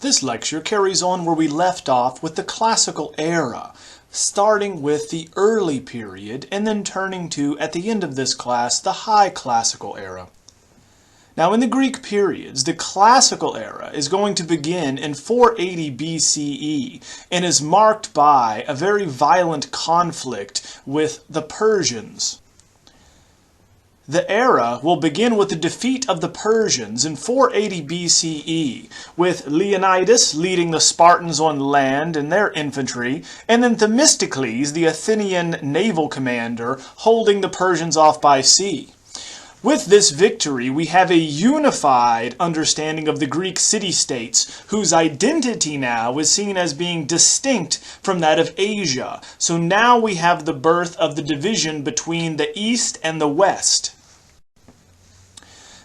This lecture carries on where we left off with the classical era, starting with the early period and then turning to, at the end of this class, the high classical era. Now in the Greek periods, the classical era is going to begin in 480 BCE and is marked by a very violent conflict with the Persians. The era will begin with the defeat of the Persians in 480 BCE, with Leonidas leading the Spartans on land and their infantry, and then Themistocles, the Athenian naval commander, holding the Persians off by sea. With this victory, we have a unified understanding of the Greek city-states, whose identity now is seen as being distinct from that of Asia. So now we have the birth of the division between the East and the West.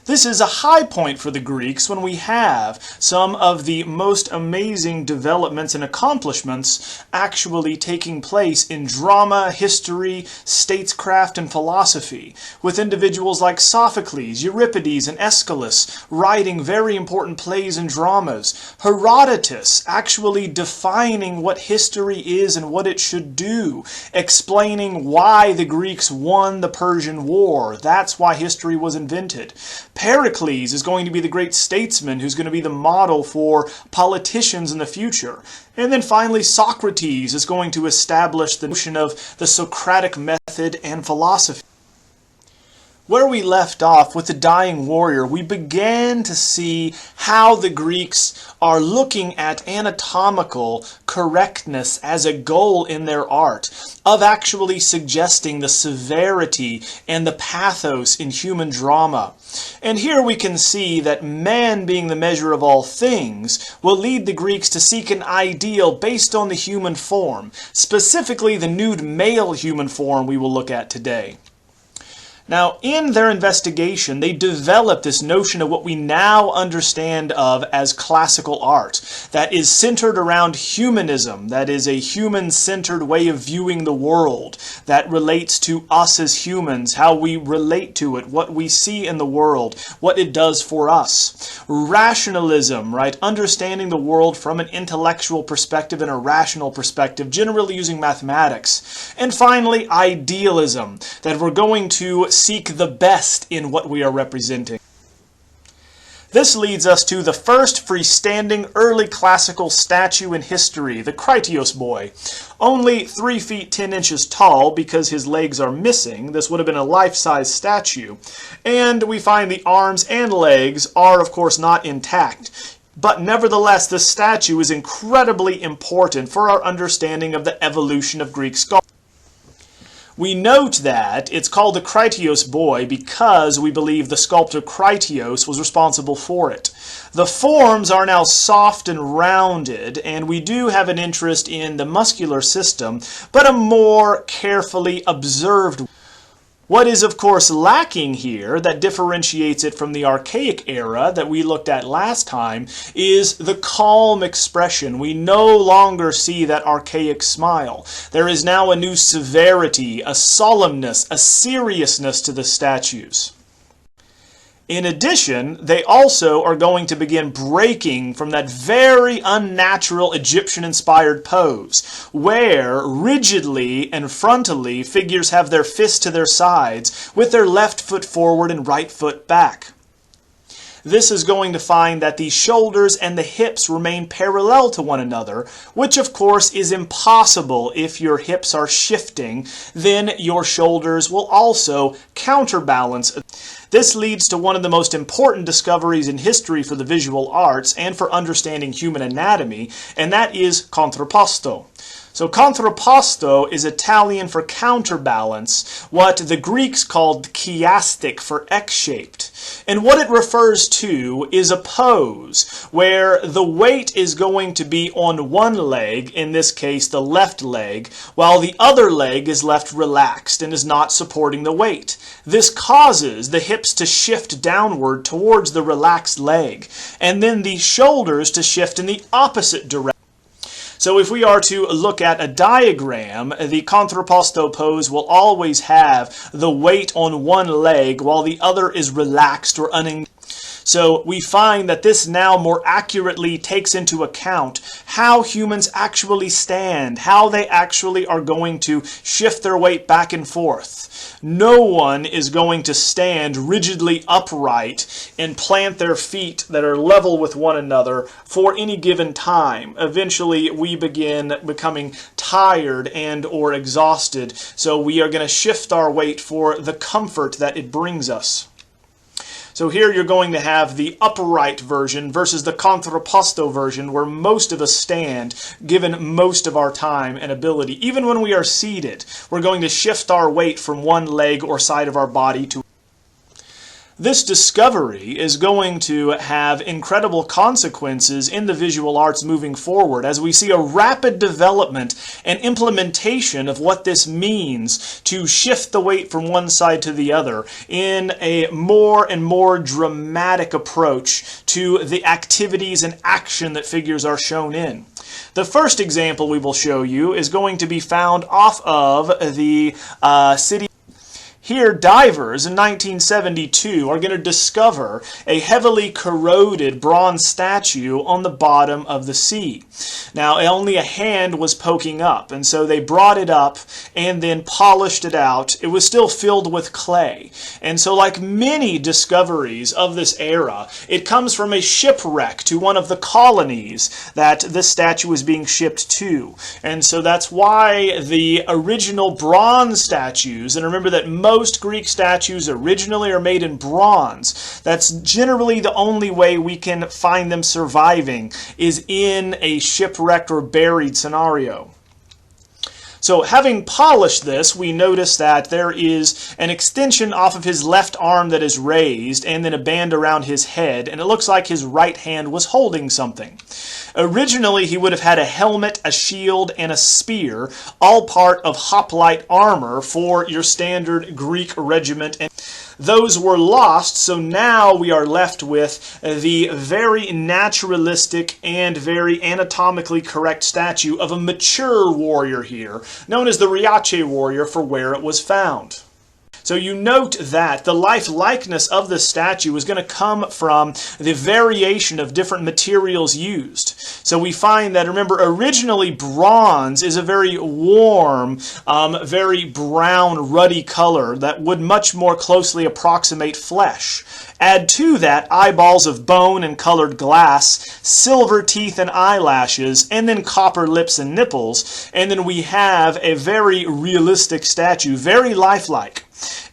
This is a high point for the Greeks when we have some of the most amazing developments and accomplishments actually taking place in drama, history, statescraft, and philosophy, with individuals like Sophocles, Euripides, and Aeschylus writing very important plays and dramas, Herodotus actually defining what history is and what it should do, explaining why the Greeks won the Persian War. That's why history was invented. Pericles is going to be the great statesman who's going to be the model for politicians in the future. And then finally, Socrates is going to establish the notion of the Socratic method and philosophy. Where we left off with the dying warrior, we began to see how the Greeks are looking at anatomical correctness as a goal in their art, of actually suggesting the severity and the pathos in human drama. And here we can see that man being the measure of all things will lead the Greeks to seek an ideal based on the human form, specifically the nude male human form we will look at today. Now, in their investigation, they developed this notion of what we now understand of as classical art, that is centered around humanism, that is a human-centered way of viewing the world, that relates to us as humans, how we relate to it, what we see in the world, what it does for us. Rationalism, right? Understanding the world from an intellectual perspective and a rational perspective, generally using mathematics. And finally, idealism, that we're going to seek the best in what we are representing. This leads us to the first freestanding early classical statue in history, the Kritios boy. Only 3 feet 10 inches tall because his legs are missing. This would have been a life-size statue. And we find the arms and legs are, of course, not intact. But nevertheless, this statue is incredibly important for our understanding of the evolution of Greek sculpture. We note that it's called the Kritios boy because we believe the sculptor Kritios was responsible for it. The forms are now soft and rounded, and we do have an interest in the muscular system, but a more carefully observed. What is, of course, lacking here that differentiates it from the archaic era that we looked at last time is the calm expression. We no longer see that archaic smile. There is now a new severity, a solemnness, a seriousness to the statues. In addition, they also are going to begin breaking from that very unnatural Egyptian-inspired pose, where rigidly and frontally figures have their fists to their sides, with their left foot forward and right foot back. This is going to find that the shoulders and the hips remain parallel to one another, which of course is impossible if your hips are shifting. Then your shoulders will also counterbalance. This leads to one of the most important discoveries in history for the visual arts and for understanding human anatomy, and that is contrapposto. So contrapposto is Italian for counterbalance, what the Greeks called chiastic for X-shaped. And what it refers to is a pose where the weight is going to be on one leg, in this case the left leg, while the other leg is left relaxed and is not supporting the weight. This causes the hips to shift downward towards the relaxed leg, and then the shoulders to shift in the opposite direction. So if we are to look at a diagram, the contrapposto pose will always have the weight on one leg while the other is relaxed or unengaged. So we find that this now more accurately takes into account how humans actually stand, how they actually are going to shift their weight back and forth. No one is going to stand rigidly upright and plant their feet that are level with one another for any given time. Eventually, we begin becoming tired and or exhausted, so we are going to shift our weight for the comfort that it brings us. So here you're going to have the upright version versus the contrapposto version, where most of us stand, given most of our time and ability. Even when we are seated, we're going to shift our weight from one leg or side of our body to This discovery is going to have incredible consequences in the visual arts moving forward, as we see a rapid development and implementation of what this means to shift the weight from one side to the other in a more and more dramatic approach to the activities and action that figures are shown in. The first example we will show you is going to be found off of the city. Here, divers in 1972 are going to discover a heavily corroded bronze statue on the bottom of the sea. Now, only a hand was poking up, and so they brought it up and then polished it out. It was still filled with clay. And so, like many discoveries of this era, it comes from a shipwreck to one of the colonies that this statue is being shipped to. And so that's why the original bronze statues, and remember that most Greek statues originally are made in bronze. That's generally the only way we can find them surviving, is in a shipwrecked or buried scenario. So having polished this, we notice that there is an extension off of his left arm that is raised, and then a band around his head, and it looks like his right hand was holding something. Originally, he would have had a helmet, a shield, and a spear, all part of hoplite armor for your standard Greek regiment. And those were lost, so now we are left with the very naturalistic and very anatomically correct statue of a mature warrior here, known as the Riace warrior for where it was found. So you note that the life-likeness of the statue is going to come from the variation of different materials used. So we find that, remember, originally bronze is a very warm, very brown, ruddy color that would much more closely approximate flesh. Add to that eyeballs of bone and colored glass, silver teeth and eyelashes, and then copper lips and nipples, and then we have a very realistic statue, very lifelike.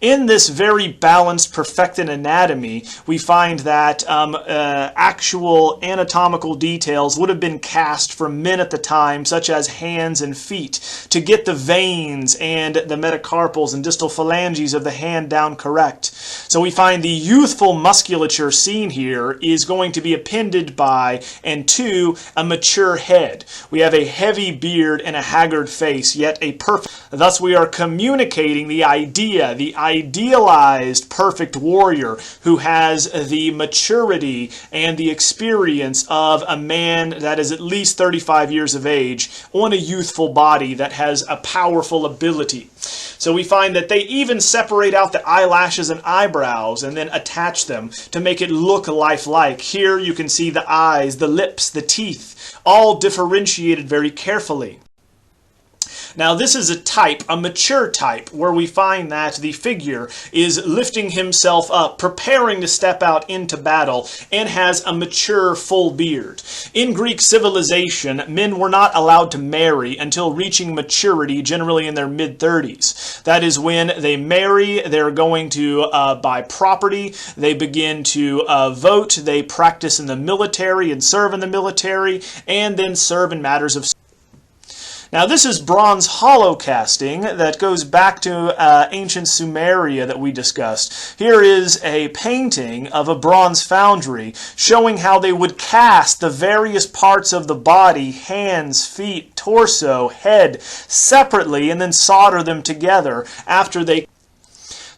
In this very balanced, perfected anatomy, we find that actual anatomical details would have been cast from men at the time, such as hands and feet, to get the veins and the metacarpals and distal phalanges of the hand down correct. So we find the youthful musculature seen here is going to be appended by and to a mature head. We have a heavy beard and a haggard face, yet a perfect. Thus we are communicating the idea, the idealized perfect warrior who has the maturity and the experience of a man that is at least 35 years of age on a youthful body that has a powerful ability. So we find that they even separate out the eyelashes and eyebrows and then attach them to make it look lifelike. Here you can see the eyes, the lips, the teeth, all differentiated very carefully. Now this is a type, a mature type, where we find that the figure is lifting himself up, preparing to step out into battle, and has a mature full beard. In Greek civilization, men were not allowed to marry until reaching maturity, generally in their mid-30s. That is when they marry, they're going to buy property, they begin to vote, they practice in the military and serve in the military, and then serve in matters of. Now this is bronze hollow casting that goes back to ancient Sumeria that we discussed. Here is a painting of a bronze foundry showing how they would cast the various parts of the body, hands, feet, torso, head, separately and then solder them together after they.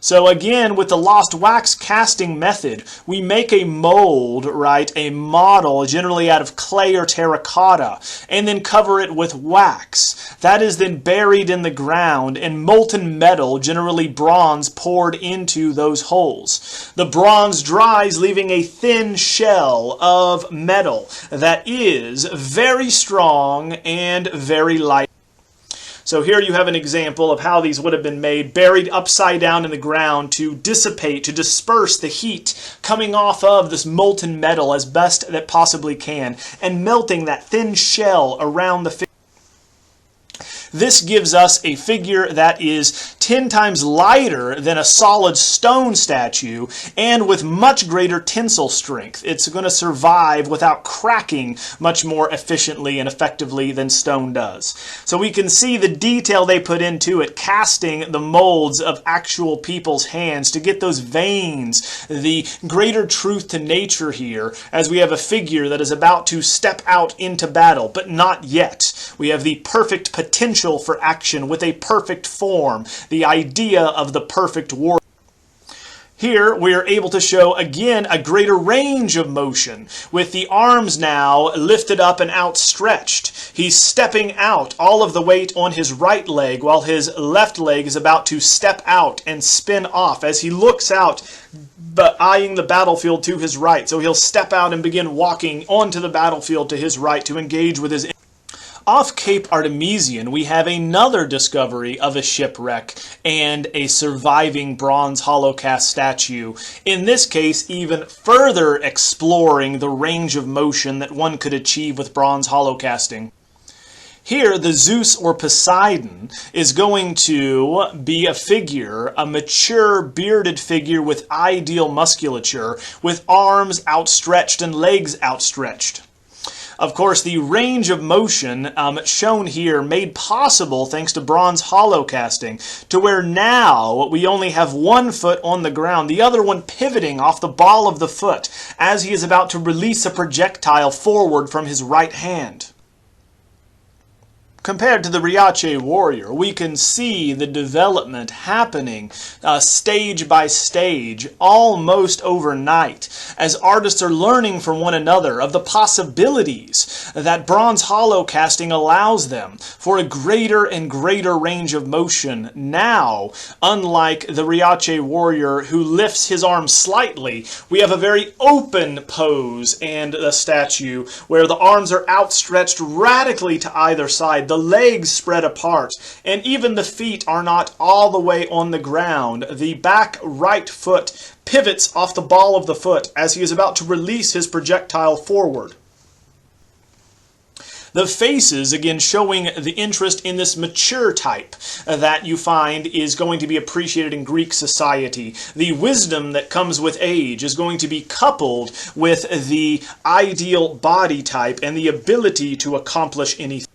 So again, with the lost wax casting method, we make a mold, right, a model, generally out of clay or terracotta, and then cover it with wax. That is then buried in the ground, and molten metal, generally bronze, poured into those holes. The bronze dries, leaving a thin shell of metal that is very strong and very light. So here you have an example of how these would have been made, buried upside down in the ground to dissipate, to disperse the heat coming off of this molten metal as best that possibly can, and melting that thin shell around the figure. This gives us a figure that is 10 times lighter than a solid stone statue and with much greater tensile strength. It's going to survive without cracking much more efficiently and effectively than stone does. So we can see the detail they put into it, casting the molds of actual people's hands to get those veins, the greater truth to nature here, as we have a figure that is about to step out into battle, but not yet. We have the perfect potential for action with a perfect form, the idea of the perfect warrior. Here we are able to show again a greater range of motion with the arms now lifted up and outstretched. He's stepping out, all of the weight on his right leg, while his left leg is about to step out and spin off as he looks out, but eyeing the battlefield to his right. So he'll step out and begin walking onto the battlefield to his right to engage with his. Off Cape Artemision, we have another discovery of a shipwreck and a surviving bronze holocast statue. In this case, even further exploring the range of motion that one could achieve with bronze holocasting. Here, the Zeus or Poseidon is going to be a figure, a mature, bearded figure with ideal musculature, with arms outstretched and legs outstretched. Of course, the range of motion shown here made possible thanks to bronze holocasting, to where now we only have one foot on the ground, the other one pivoting off the ball of the foot as he is about to release a projectile forward from his right hand. Compared to the Riace warrior, we can see the development happening stage by stage, almost overnight, as artists are learning from one another of the possibilities that bronze holocasting allows them for a greater and greater range of motion. Now, unlike the Riace warrior who lifts his arms slightly, we have a very open pose and a statue where the arms are outstretched radically to either side. The legs spread apart, and even the feet are not all the way on the ground. The back right foot pivots off the ball of the foot as he is about to release his projectile forward. The faces, again, showing the interest in this mature type that you find is going to be appreciated in Greek society. The wisdom that comes with age is going to be coupled with the ideal body type and the ability to accomplish anything.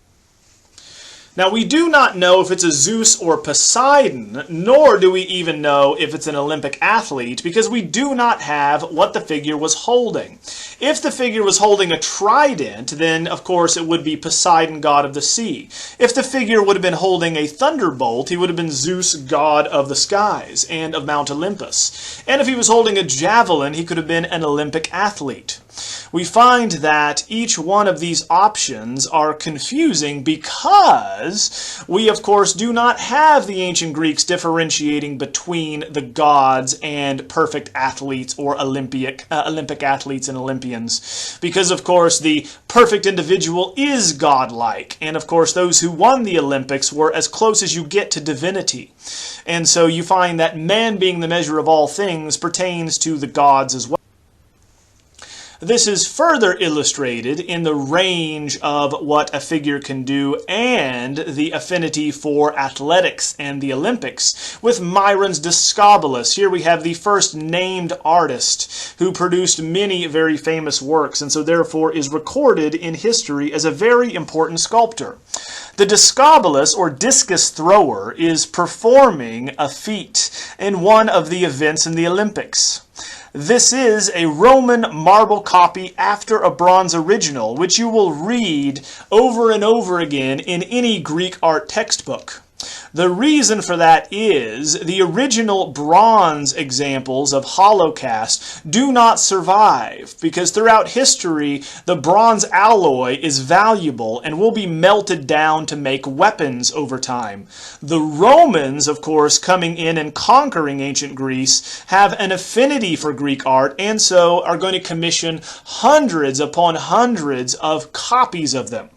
Now, we do not know if it's a Zeus or Poseidon, nor do we even know if it's an Olympic athlete, because we do not have what the figure was holding. If the figure was holding a trident, then, of course, it would be Poseidon, god of the sea. If the figure would have been holding a thunderbolt, he would have been Zeus, god of the skies and of Mount Olympus. And if he was holding a javelin, he could have been an Olympic athlete. We find that each one of these options are confusing because we, of course, do not have the ancient Greeks differentiating between the gods and perfect athletes or Olympic athletes and Olympians. Because, of course, the perfect individual is godlike. And, of course, those who won the Olympics were as close as you get to divinity. And so you find that man being the measure of all things pertains to the gods as well. This is further illustrated in the range of what a figure can do and the affinity for athletics and the Olympics with Myron's Discobolus. Here we have the first named artist who produced many very famous works and so therefore is recorded in history as a very important sculptor. The Discobolus, or discus thrower, is performing a feat in one of the events in the Olympics. This is a Roman marble copy after a bronze original, which you will read over and over again in any Greek art textbook. The reason for that is the original bronze examples of hollow cast do not survive, because throughout history the bronze alloy is valuable and will be melted down to make weapons over time. The Romans, of course, coming in and conquering ancient Greece, have an affinity for Greek art, and so are going to commission hundreds upon hundreds of copies of them.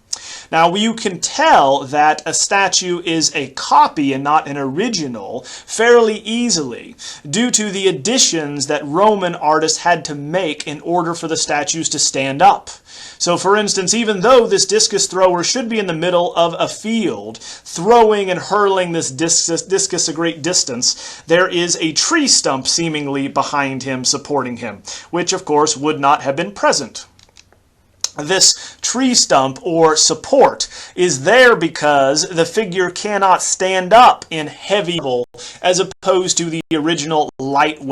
Now, you can tell that a statue is a copy and not an original fairly easily due to the additions that Roman artists had to make in order for the statues to stand up. So, for instance, even though this discus thrower should be in the middle of a field, throwing and hurling this discus a great distance, there is a tree stump seemingly behind him supporting him, which, of course, would not have been present. This tree stump or support is there because the figure cannot stand up in heavy as opposed to the original lightweight.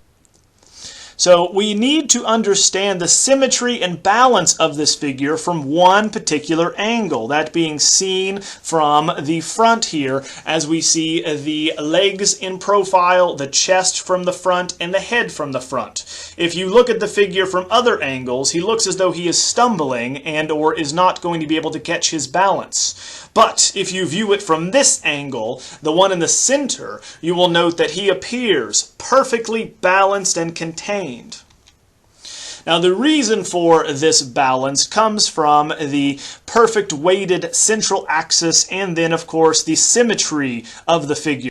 So we need to understand the symmetry and balance of this figure from one particular angle, that being seen from the front here, as we see the legs in profile, the chest from the front, and the head from the front. If you look at the figure from other angles, he looks as though he is stumbling and or is not going to be able to catch his balance. But if you view it from this angle, the one in the center, you will note that he appears perfectly balanced and contained. Now, the reason for this balance comes from the perfect weighted central axis and then, of course, the symmetry of the figure.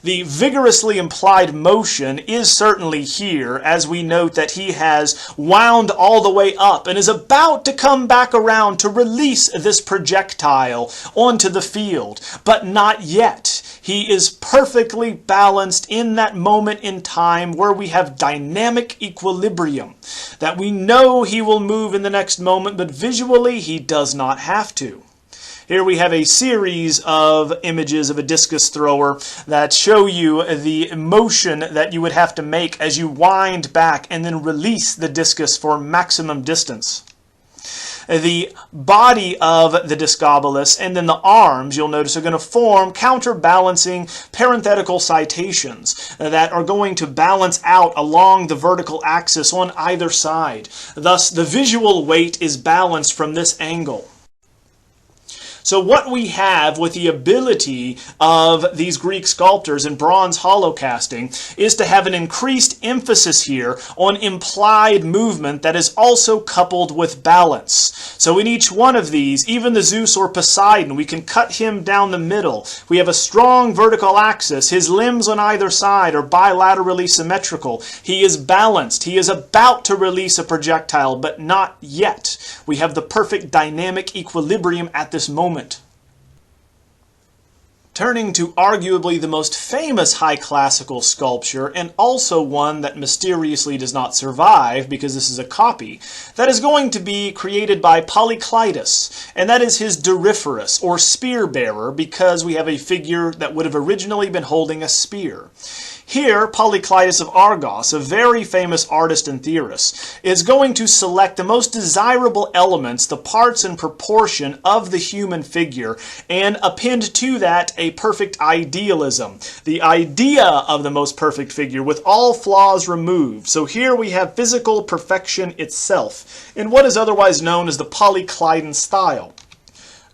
The vigorously implied motion is certainly here, as we note that he has wound all the way up and is about to come back around to release this projectile onto the field, but not yet. He is perfectly balanced in that moment in time where we have dynamic equilibrium, that we know he will move in the next moment, but visually he does not have to. Here we have a series of images of a discus thrower that show you the motion that you would have to make as you wind back and then release the discus for maximum distance. The body of the discobolus and then the arms, you'll notice, are going to form counterbalancing parenthetical citations that are going to balance out along the vertical axis on either side. Thus, the visual weight is balanced from this angle. So what we have with the ability of these Greek sculptors in bronze hollow casting is to have an increased emphasis here on implied movement that is also coupled with balance. So in each one of these, even the Zeus or Poseidon, we can cut him down the middle. We have a strong vertical axis. His limbs on either side are bilaterally symmetrical. He is balanced. He is about to release a projectile, but not yet. We have the perfect dynamic equilibrium at this moment. Turning to arguably the most famous high classical sculpture, and also one that mysteriously does not survive because this is a copy, that is going to be created by Polykleitos, and that is his Doryphorus, or spear bearer, because we have a figure that would have originally been holding a spear. Here, Polykleitos of Argos, a very famous artist and theorist, is going to select the most desirable elements, the parts and proportion of the human figure, and append to that a perfect idealism, the idea of the most perfect figure with all flaws removed. So here we have physical perfection itself, in what is otherwise known as the Polykleiton style.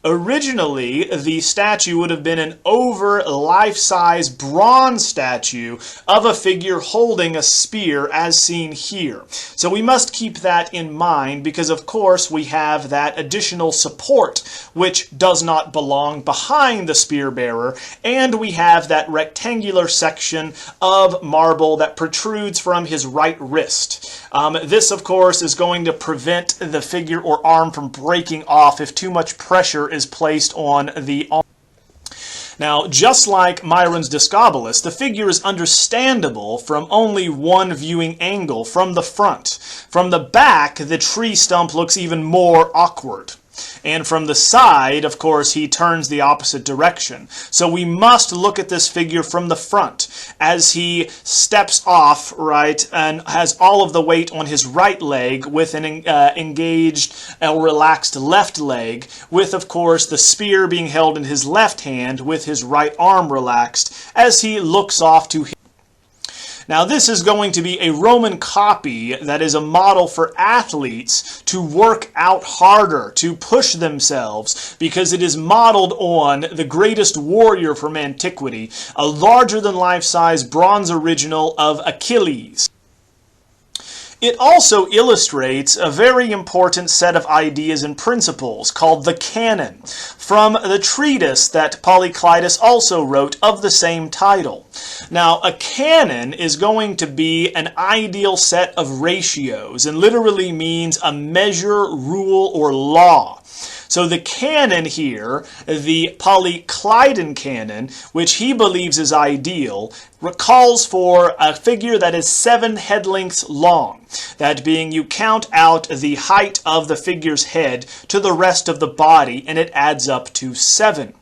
Originally, the statue would have been an over life-size bronze statue of a figure holding a spear as seen here. So we must keep that in mind because, of course, we have that additional support which does not belong behind the spear bearer, and we have that rectangular section of marble that protrudes from his right wrist. This, of course, is going to prevent the figure or arm from breaking off if too much pressure is placed on the arm. Now, just like Myron's Discobolus, the figure is understandable from only one viewing angle, from the front. From the back, the tree stump looks even more awkward. And from the side, of course, he turns the opposite direction. So we must look at this figure from the front as he steps off, right, and has all of the weight on his right leg with an engaged or relaxed left leg, with, of course, the spear being held in his left hand with his right arm relaxed as he looks off to him. Now this is going to be a Roman copy that is a model for athletes to work out harder, to push themselves, because it is modeled on the greatest warrior from antiquity, a larger-than-life-size bronze original of Achilles. It also illustrates a very important set of ideas and principles called the canon, from the treatise that Polyclitus also wrote of the same title. Now, a canon is going to be an ideal set of ratios, and literally means a measure, rule, or law. So the canon here, the Polyclitan canon, which he believes is ideal, calls for a figure that is 7 head lengths long. That being, you count out the height of the figure's head to the rest of the body, and it adds up to 7.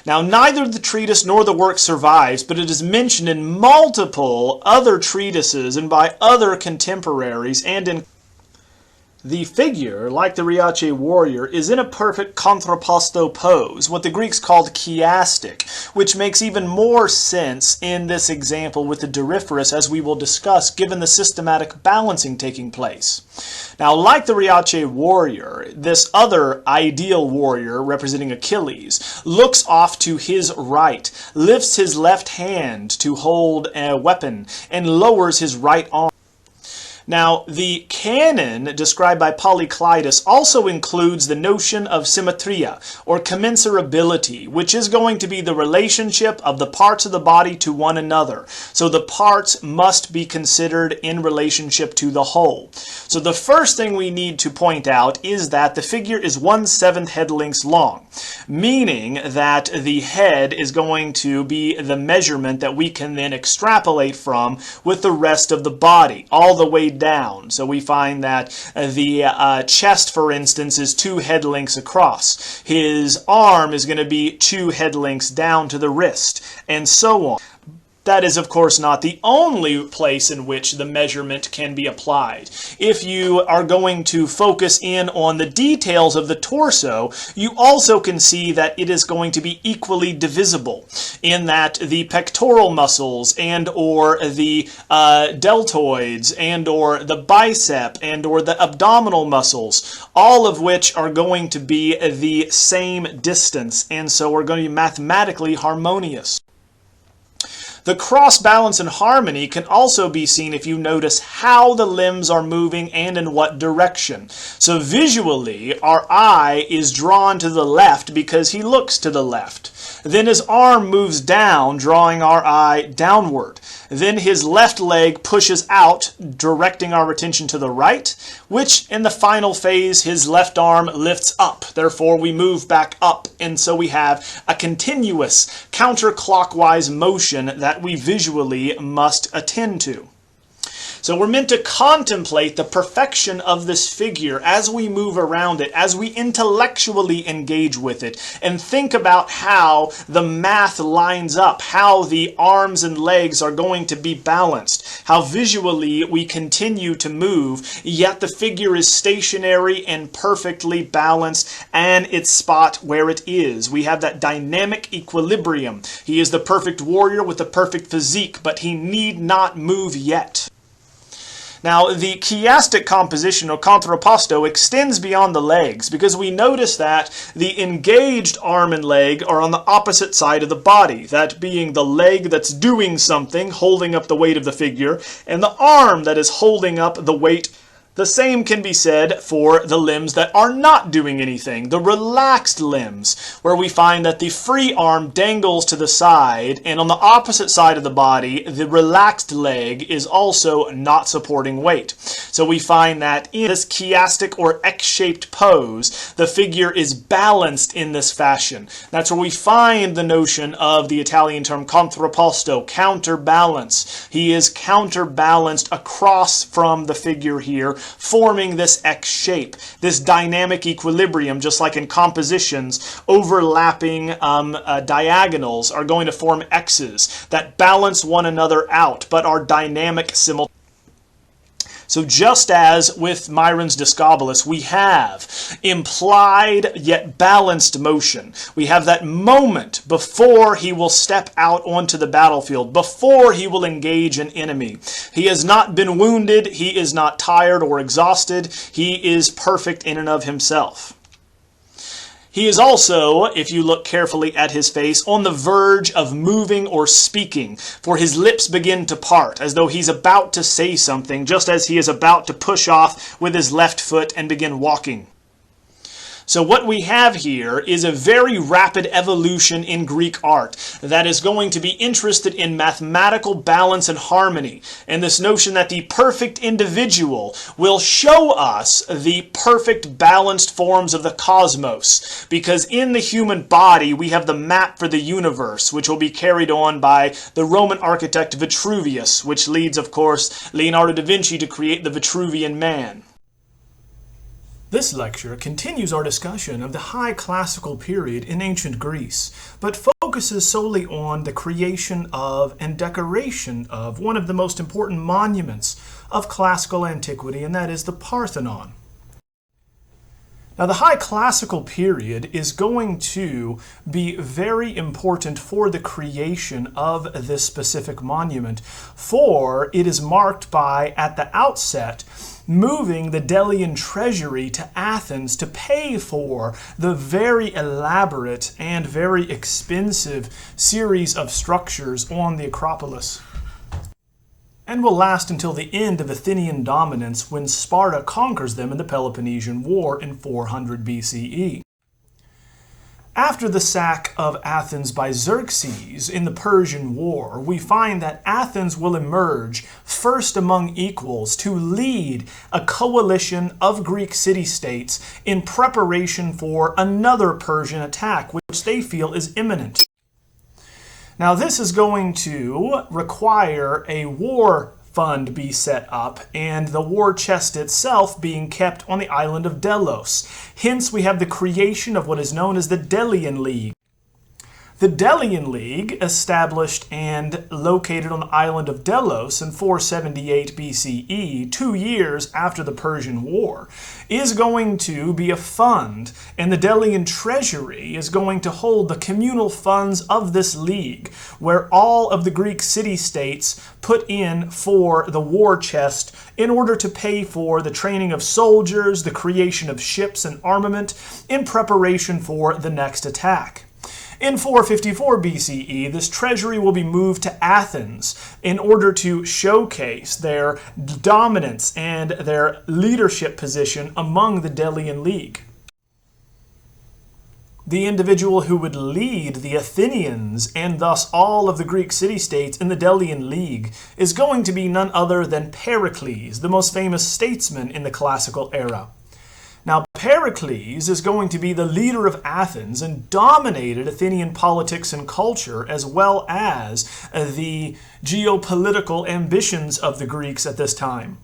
Now, neither the treatise nor the work survives, but it is mentioned in multiple other treatises and by other contemporaries, and in the figure, like the Riace warrior, is in a perfect contrapposto pose, what the Greeks called chiastic, which makes even more sense in this example with the Doryphorus, as we will discuss, given the systematic balancing taking place. Now, like the Riace warrior, this other ideal warrior, representing Achilles, looks off to his right, lifts his left hand to hold a weapon, and lowers his right arm. Now, the canon described by Polyclitus also includes the notion of symmetria, or commensurability, which is going to be the relationship of the parts of the body to one another. So the parts must be considered in relationship to the whole. So the first thing we need to point out is that the figure is 1/7 head lengths long, meaning that the head is going to be the measurement that we can then extrapolate from with the rest of the body, all the way down. So we find that the chest, for instance, is 2 head lengths across. His arm is going to be 2 head lengths down to the wrist, and so on. That is, of course, not the only place in which the measurement can be applied. If you are going to focus in on the details of the torso, you also can see that it is going to be equally divisible, in that the pectoral muscles and or the deltoids and or the bicep and or the abdominal muscles, all of which are going to be the same distance, and so are going to be mathematically harmonious. The cross balance and harmony can also be seen if you notice how the limbs are moving and in what direction. So visually, our eye is drawn to the left because he looks to the left. Then his arm moves down, drawing our eye downward. Then his left leg pushes out, directing our attention to the right, which in the final phase, his left arm lifts up. Therefore, we move back up, and so we have a continuous counterclockwise motion that we visually must attend to. So we're meant to contemplate the perfection of this figure as we move around it, as we intellectually engage with it, and think about how the math lines up, how the arms and legs are going to be balanced, how visually we continue to move, yet the figure is stationary and perfectly balanced and its spot where it is. We have that dynamic equilibrium. He is the perfect warrior with the perfect physique, but he need not move yet. Now, the chiastic composition, or contrapposto, extends beyond the legs, because we notice that the engaged arm and leg are on the opposite side of the body, that being the leg that's doing something, holding up the weight of the figure, and the arm that is holding up the weight. The same can be said for the limbs that are not doing anything, the relaxed limbs, where we find that the free arm dangles to the side, and on the opposite side of the body, the relaxed leg is also not supporting weight. So we find that in this chiastic or X-shaped pose, the figure is balanced in this fashion. That's where we find the notion of the Italian term contrapposto, counterbalance. He is counterbalanced across from the figure here, forming this X shape, this dynamic equilibrium, just like in compositions, overlapping diagonals are going to form X's that balance one another out, but are dynamic simultaneously. So just as with Myron's Discobolus, we have implied yet balanced motion. We have that moment before he will step out onto the battlefield, before he will engage an enemy. He has not been wounded, he is not tired or exhausted, he is perfect in and of himself. He is also, if you look carefully at his face, on the verge of moving or speaking, for his lips begin to part, as though he's about to say something, just as he is about to push off with his left foot and begin walking. So what we have here is a very rapid evolution in Greek art that is going to be interested in mathematical balance and harmony, and this notion that the perfect individual will show us the perfect balanced forms of the cosmos, because in the human body we have the map for the universe, which will be carried on by the Roman architect Vitruvius, which leads, of course, Leonardo da Vinci to create the Vitruvian Man. This lecture continues our discussion of the High Classical period in ancient Greece, but focuses solely on the creation of and decoration of one of the most important monuments of classical antiquity, and that is the Parthenon. Now, the High Classical period is going to be very important for the creation of this specific monument, for it is marked by, at the outset, moving the Delian treasury to Athens to pay for the very elaborate and very expensive series of structures on the Acropolis, and will last until the end of Athenian dominance when Sparta conquers them in the Peloponnesian War in 400 BCE. After the sack of Athens by Xerxes in the Persian War, we find that Athens will emerge first among equals to lead a coalition of Greek city-states in preparation for another Persian attack, which they feel is imminent. Now, this is going to require a war fund be set up, and the war chest itself being kept on the island of Delos. Hence, we have the creation of what is known as the Delian League. The Delian League, established and located on the island of Delos in 478 BCE, 2 years after the Persian War, is going to be a fund, and the Delian treasury is going to hold the communal funds of this league, where all of the Greek city-states put in for the war chest in order to pay for the training of soldiers, the creation of ships and armament, in preparation for the next attack. In 454 BCE, this treasury will be moved to Athens in order to showcase their dominance and their leadership position among the Delian League. The individual who would lead the Athenians and thus all of the Greek city-states in the Delian League is going to be none other than Pericles, the most famous statesman in the classical era. Now, Pericles is going to be the leader of Athens and dominated Athenian politics and culture, as well as the geopolitical ambitions of the Greeks at this time.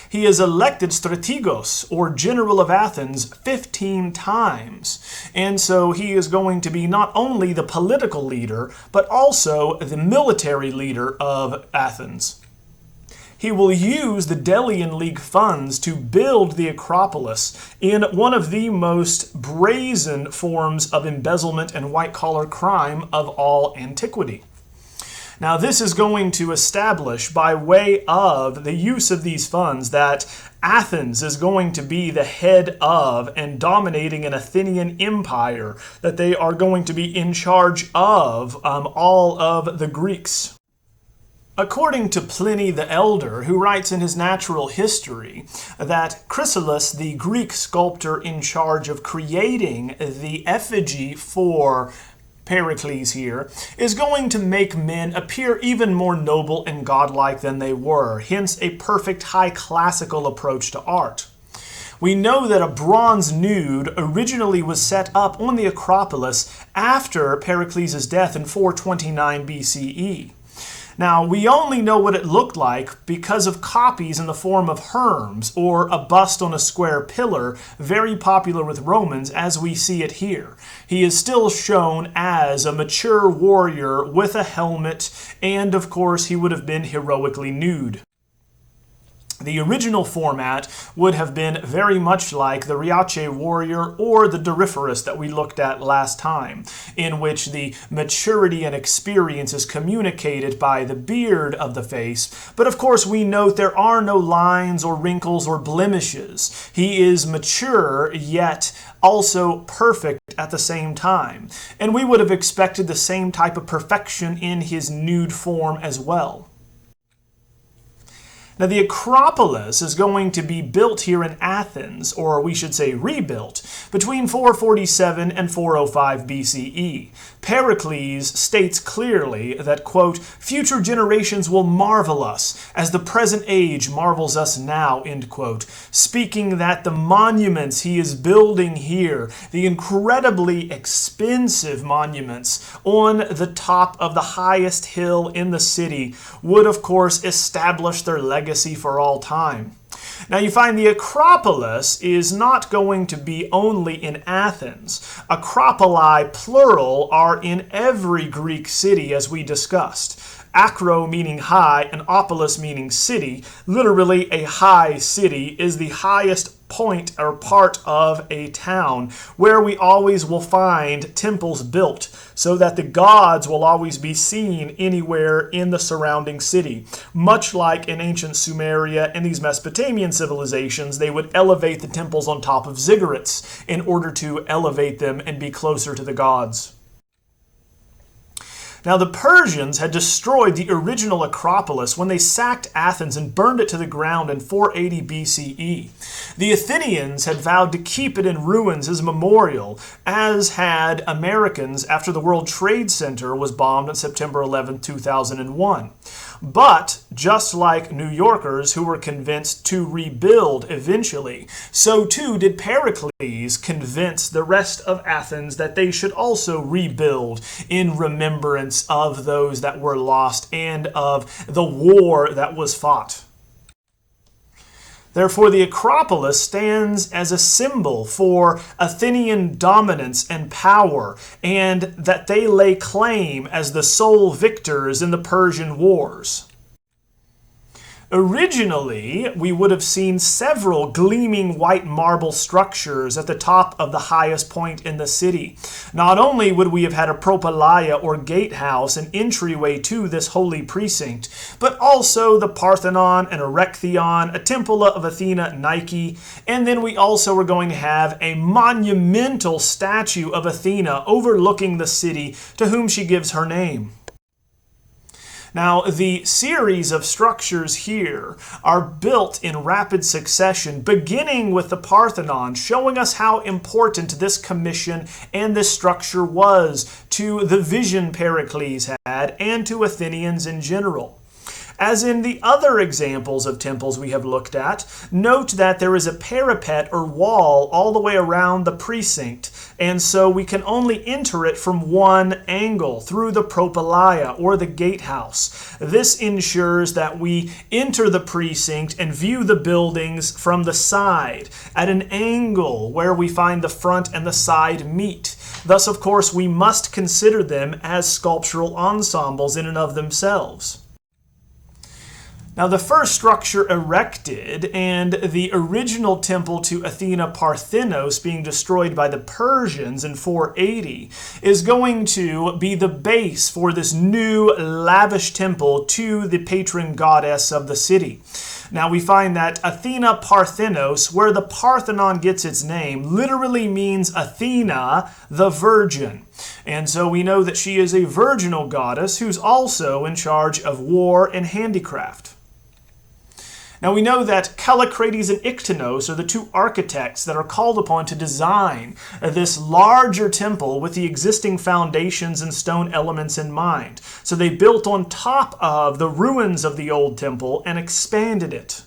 He is elected strategos, or general of Athens, 15 times. And so he is going to be not only the political leader, but also the military leader of Athens. He will use the Delian League funds to build the Acropolis in one of the most brazen forms of embezzlement and white-collar crime of all antiquity. Now, this is going to establish, by way of the use of these funds, that Athens is going to be the head of and dominating an Athenian empire, that they are going to be in charge of all of the Greeks. According to Pliny the Elder, who writes in his Natural History that Chrysalis, the Greek sculptor in charge of creating the effigy for Pericles here, is going to make men appear even more noble and godlike than they were, hence a perfect high classical approach to art. We know that a bronze nude originally was set up on the Acropolis after Pericles' death in 429 BCE. Now, we only know what it looked like because of copies in the form of herms, or a bust on a square pillar, very popular with Romans as we see it here. He is still shown as a mature warrior with a helmet, and of course he would have been heroically nude. The original format would have been very much like the Riace warrior or the Doryphorus that we looked at last time, in which the maturity and experience is communicated by the beard of the face. But of course we note there are no lines or wrinkles or blemishes. He is mature, yet also perfect at the same time. And we would have expected the same type of perfection in his nude form as well. Now, the Acropolis is going to be built here in Athens, or we should say rebuilt, between 447 and 405 BCE. Pericles states clearly that, quote, "future generations will marvel us, as the present age marvels us now," end quote, speaking that the monuments he is building here, the incredibly expensive monuments on the top of the highest hill in the city, would of course establish their legacy for all time. Now you find the Acropolis is not going to be only in Athens. Acropoli, plural, are in every Greek city, as we discussed. Acro meaning high and opolis meaning city. Literally, a high city is the highest point or part of a town where we always will find temples built so that the gods will always be seen anywhere in the surrounding city. Much like in ancient Sumeria and these Mesopotamian civilizations, they would elevate the temples on top of ziggurats in order to elevate them and be closer to the gods. Now, the Persians had destroyed the original Acropolis when they sacked Athens and burned it to the ground in 480 BCE. The Athenians had vowed to keep it in ruins as a memorial, as had Americans after the World Trade Center was bombed on September 11, 2001. But, just like New Yorkers who were convinced to rebuild eventually, so too did Pericles convince the rest of Athens that they should also rebuild in remembrance of those that were lost and of the war that was fought. Therefore, the Acropolis stands as a symbol for Athenian dominance and power, and that they lay claim as the sole victors in the Persian wars. Originally, we would have seen several gleaming white marble structures at the top of the highest point in the city. Not only would we have had a propylaea or gatehouse, an entryway to this holy precinct, but also the Parthenon, an Erechtheion, a temple of Athena, Nike, and then we also were going to have a monumental statue of Athena overlooking the city to whom she gives her name. Now, the series of structures here are built in rapid succession, beginning with the Parthenon, showing us how important this commission and this structure was to the vision Pericles had and to Athenians in general. As in the other examples of temples we have looked at, note that there is a parapet or wall all the way around the precinct, and so we can only enter it from one angle, through the propylaea or the gatehouse. This ensures that we enter the precinct and view the buildings from the side, at an angle where we find the front and the side meet. Thus, of course, we must consider them as sculptural ensembles in and of themselves. Now, the first structure erected and the original temple to Athena Parthenos being destroyed by the Persians in 480 is going to be the base for this new lavish temple to the patron goddess of the city. Now, we find that Athena Parthenos, where the Parthenon gets its name, literally means Athena, the virgin. And so we know that she is a virginal goddess who's also in charge of war and handicraft. Now we know that Callicrates and Iktinos are the two architects that are called upon to design this larger temple with the existing foundations and stone elements in mind. So they built on top of the ruins of the old temple and expanded it.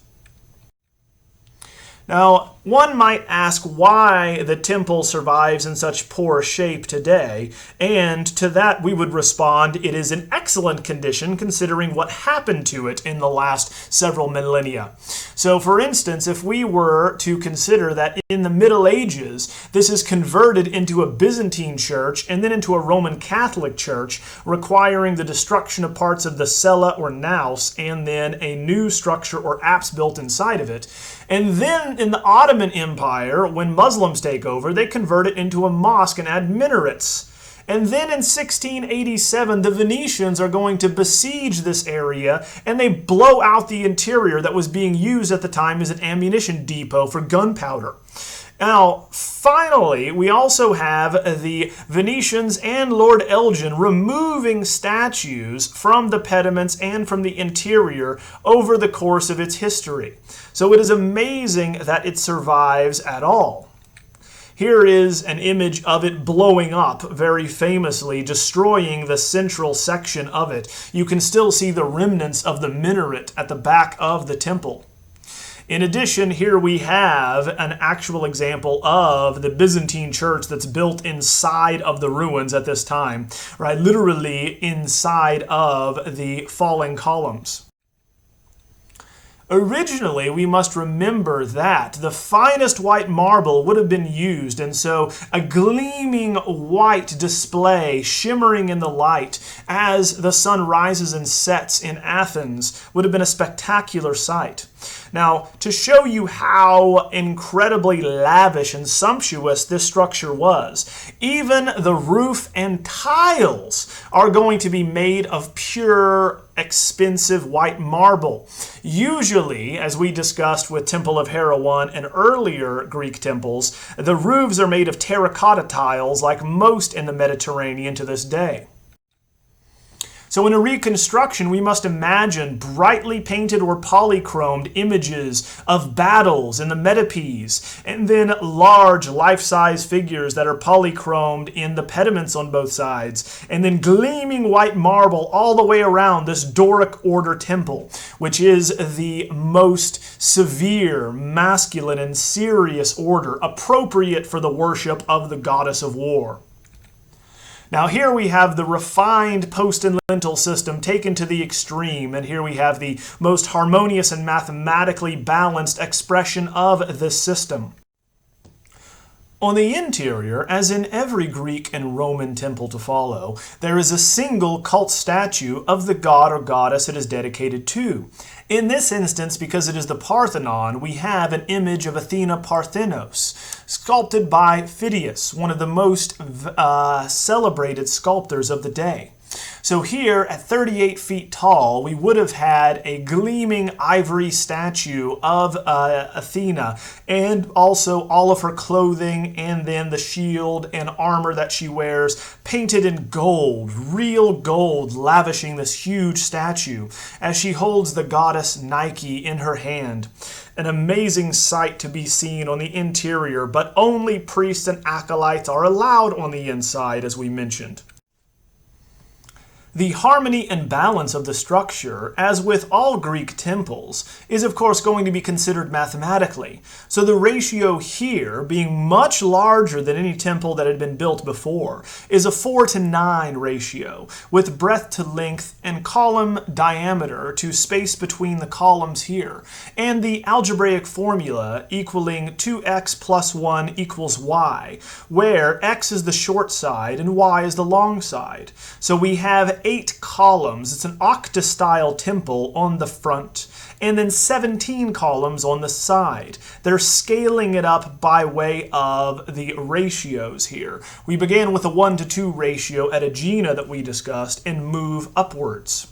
Now, One might ask why the temple survives in such poor shape today, and to that we would respond it is in excellent condition considering what happened to it in the last several millennia. So for instance, if we were to consider that in the Middle Ages this is converted into a Byzantine church and then into a Roman Catholic church, requiring the destruction of parts of the cella or naos and then a new structure or apse built inside of it. And then in the Ottoman Empire, when Muslims take over, they convert it into a mosque and add minarets. And then in 1687, the Venetians are going to besiege this area and they blow out the interior that was being used at the time as an ammunition depot for gunpowder. Now, finally, we also have the Venetians and Lord Elgin removing statues from the pediments and from the interior over the course of its history. So it is amazing that it survives at all. Here is an image of it blowing up very famously, destroying the central section of it. You can still see the remnants of the minaret at the back of the temple. In addition, here we have an actual example of the Byzantine church that's built inside of the ruins at this time, right? Literally inside of the falling columns. Originally, we must remember that the finest white marble would have been used, and so a gleaming white display shimmering in the light as the sun rises and sets in Athens would have been a spectacular sight. Now, to show you how incredibly lavish and sumptuous this structure was, even the roof and tiles are going to be made of pure, expensive white marble. Usually, as we discussed with Temple of Heroon and earlier Greek temples, the roofs are made of terracotta tiles like most in the Mediterranean to this day. So in a reconstruction, we must imagine brightly painted or polychromed images of battles in the metopes, and then large life-size figures that are polychromed in the pediments on both sides, and then gleaming white marble all the way around this Doric order temple, which is the most severe, masculine, and serious order appropriate for the worship of the goddess of war. Now here we have the refined post and lintel system taken to the extreme, and here we have the most harmonious and mathematically balanced expression of this system. On the interior, as in every Greek and Roman temple to follow, there is a single cult statue of the god or goddess it is dedicated to. In this instance, because it is the Parthenon, we have an image of Athena Parthenos, sculpted by Phidias, one of the most celebrated sculptors of the day. So here, at 38 feet tall, we would have had a gleaming ivory statue of Athena, and also all of her clothing, and then the shield and armor that she wears, painted in gold, real gold, lavishing this huge statue, as she holds the goddess Nike in her hand. An amazing sight to be seen on the interior, but only priests and acolytes are allowed on the inside, as we mentioned. The harmony and balance of the structure, as with all Greek temples, is of course going to be considered mathematically. So the ratio here, being much larger than any temple that had been built before, is a 4:9 ratio, with breadth to length and column diameter to space between the columns here, and the algebraic formula equaling 2x plus 1 equals y, where x is the short side and y is the long side. So we have 8 columns. It's an octastyle temple on the front, and then 17 columns on the side. They're scaling it up by way of the ratios here. We began with a 1:2 ratio at Aegina that we discussed and move upwards.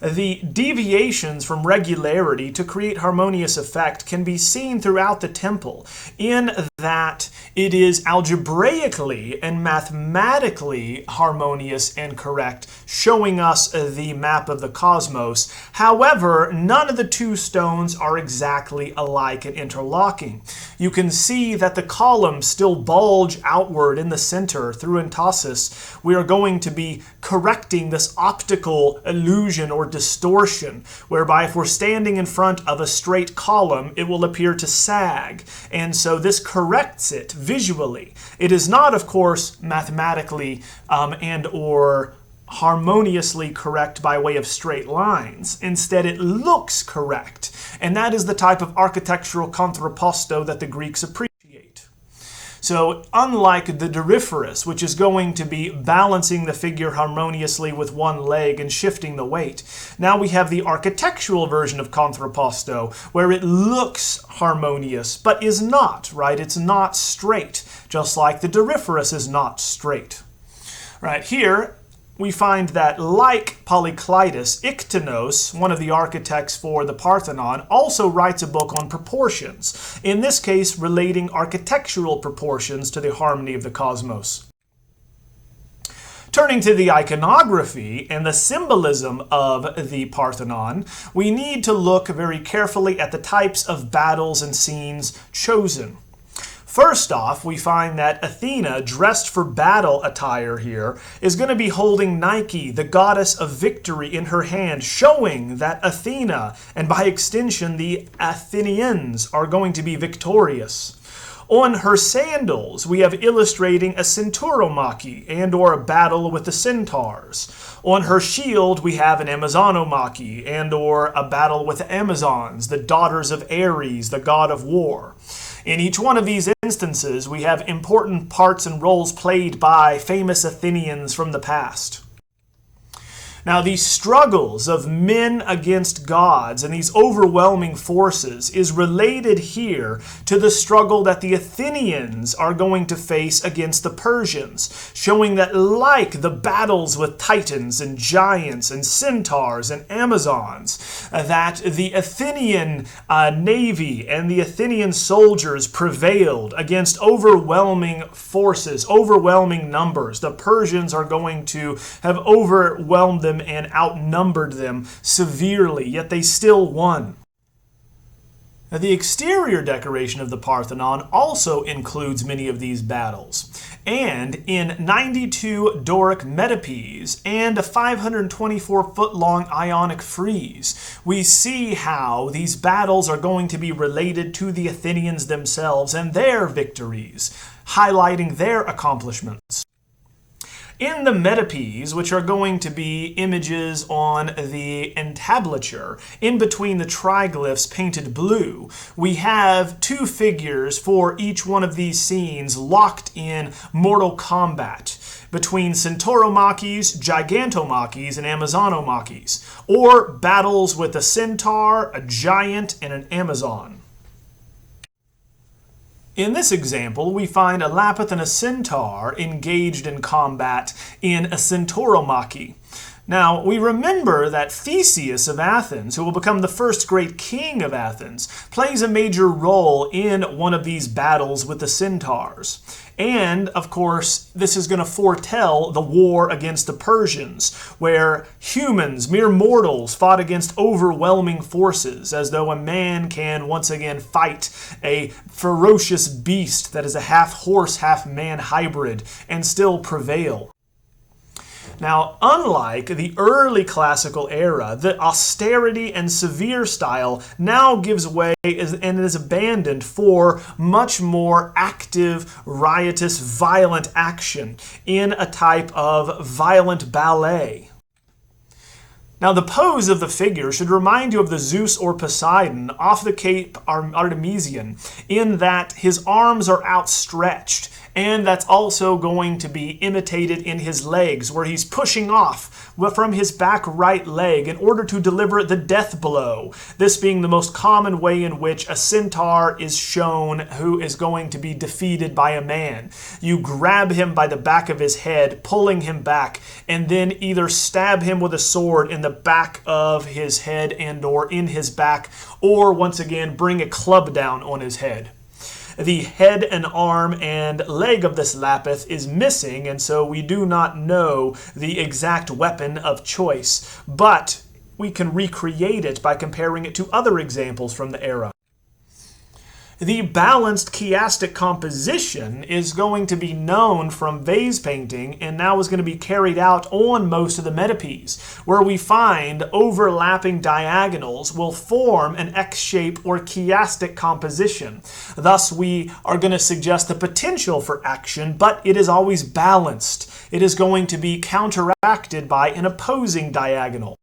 The deviations from regularity to create harmonious effect can be seen throughout the temple, in that It is algebraically and mathematically harmonious and correct, showing us the map of the cosmos. However, none of the two stones are exactly alike and interlocking. You can see that the columns still bulge outward in the center through entasis. We are going to be correcting this optical illusion or distortion, whereby if we're standing in front of a straight column, it will appear to sag. And so this corrects it visually. It is not, of course, mathematically and or harmoniously correct by way of straight lines. Instead, it looks correct. And that is the type of architectural contrapposto that the Greeks appreciate. So unlike the Doryphorus, which is going to be balancing the figure harmoniously with one leg and shifting the weight, now we have the architectural version of contrapposto, where it looks harmonious, but is not, right? It's not straight, just like the Doryphorus is not straight. Right here, we find that, like Polykleitos, Iktinos, one of the architects for the Parthenon, also writes a book on proportions, in this case relating architectural proportions to the harmony of the cosmos. Turning to the iconography and the symbolism of the Parthenon, we need to look very carefully at the types of battles and scenes chosen. First off, we find that Athena, dressed for battle attire here, is going to be holding Nike, the goddess of victory, in her hand, showing that Athena, and by extension the Athenians, are going to be victorious. On her sandals, we have illustrating a centuromachy and or a battle with the centaurs. On her shield, we have an amazonomachy and or a battle with the Amazons, the daughters of Ares, the god of war. In each one of these instances, we have important parts and roles played by famous Athenians from the past. Now, these struggles of men against gods and these overwhelming forces is related here to the struggle that the Athenians are going to face against the Persians, showing that like the battles with titans and giants and centaurs and Amazons, that the Athenian navy and the Athenian soldiers prevailed against overwhelming forces, overwhelming numbers. The Persians are going to have overwhelmed them and outnumbered them severely, yet they still won. Now, the exterior decoration of the Parthenon also includes many of these battles. And in 92 Doric metopes and a 524-foot-long Ionic frieze, we see how these battles are going to be related to the Athenians themselves and their victories, highlighting their accomplishments. In the metopes, which are going to be images on the entablature, in between the triglyphs painted blue, we have two figures for each one of these scenes locked in mortal combat between centuromachy, gigantomachy, and amazonomachy, or battles with a centaur, a giant, and an Amazon. In this example, we find a Lapith and a centaur engaged in combat in a centuromachy. Now, we remember that Theseus of Athens, who will become the first great king of Athens, plays a major role in one of these battles with the centaurs. And, of course, this is going to foretell the war against the Persians, where humans, mere mortals, fought against overwhelming forces, as though a man can once again fight a ferocious beast that is a half-horse, half-man hybrid, and still prevail. Now, unlike the early classical era, the austerity and severe style now gives way and is abandoned for much more active, riotous, violent action in a type of violent ballet. Now, the pose of the figure should remind you of the Zeus or Poseidon off the Cape Artemision, in that his arms are outstretched, and that's also going to be imitated in his legs, where he's pushing off from his back right leg in order to deliver the death blow, this being the most common way in which a centaur is shown who is going to be defeated by a man. You grab him by the back of his head, pulling him back, and then either stab him with a sword in the back of his head and or in his back, or once again bring a club down on his head. the head and arm and leg of this lapith is missing, and so we do not know the exact weapon of choice, but we can recreate it by comparing it to other examples from the era. The balanced chiastic composition is going to be known from vase painting and now is going to be carried out on most of the metopes, where we find overlapping diagonals will form an X shape or chiastic composition. Thus, we are going to suggest the potential for action, but it is always balanced. It is going to be counteracted by an opposing diagonal.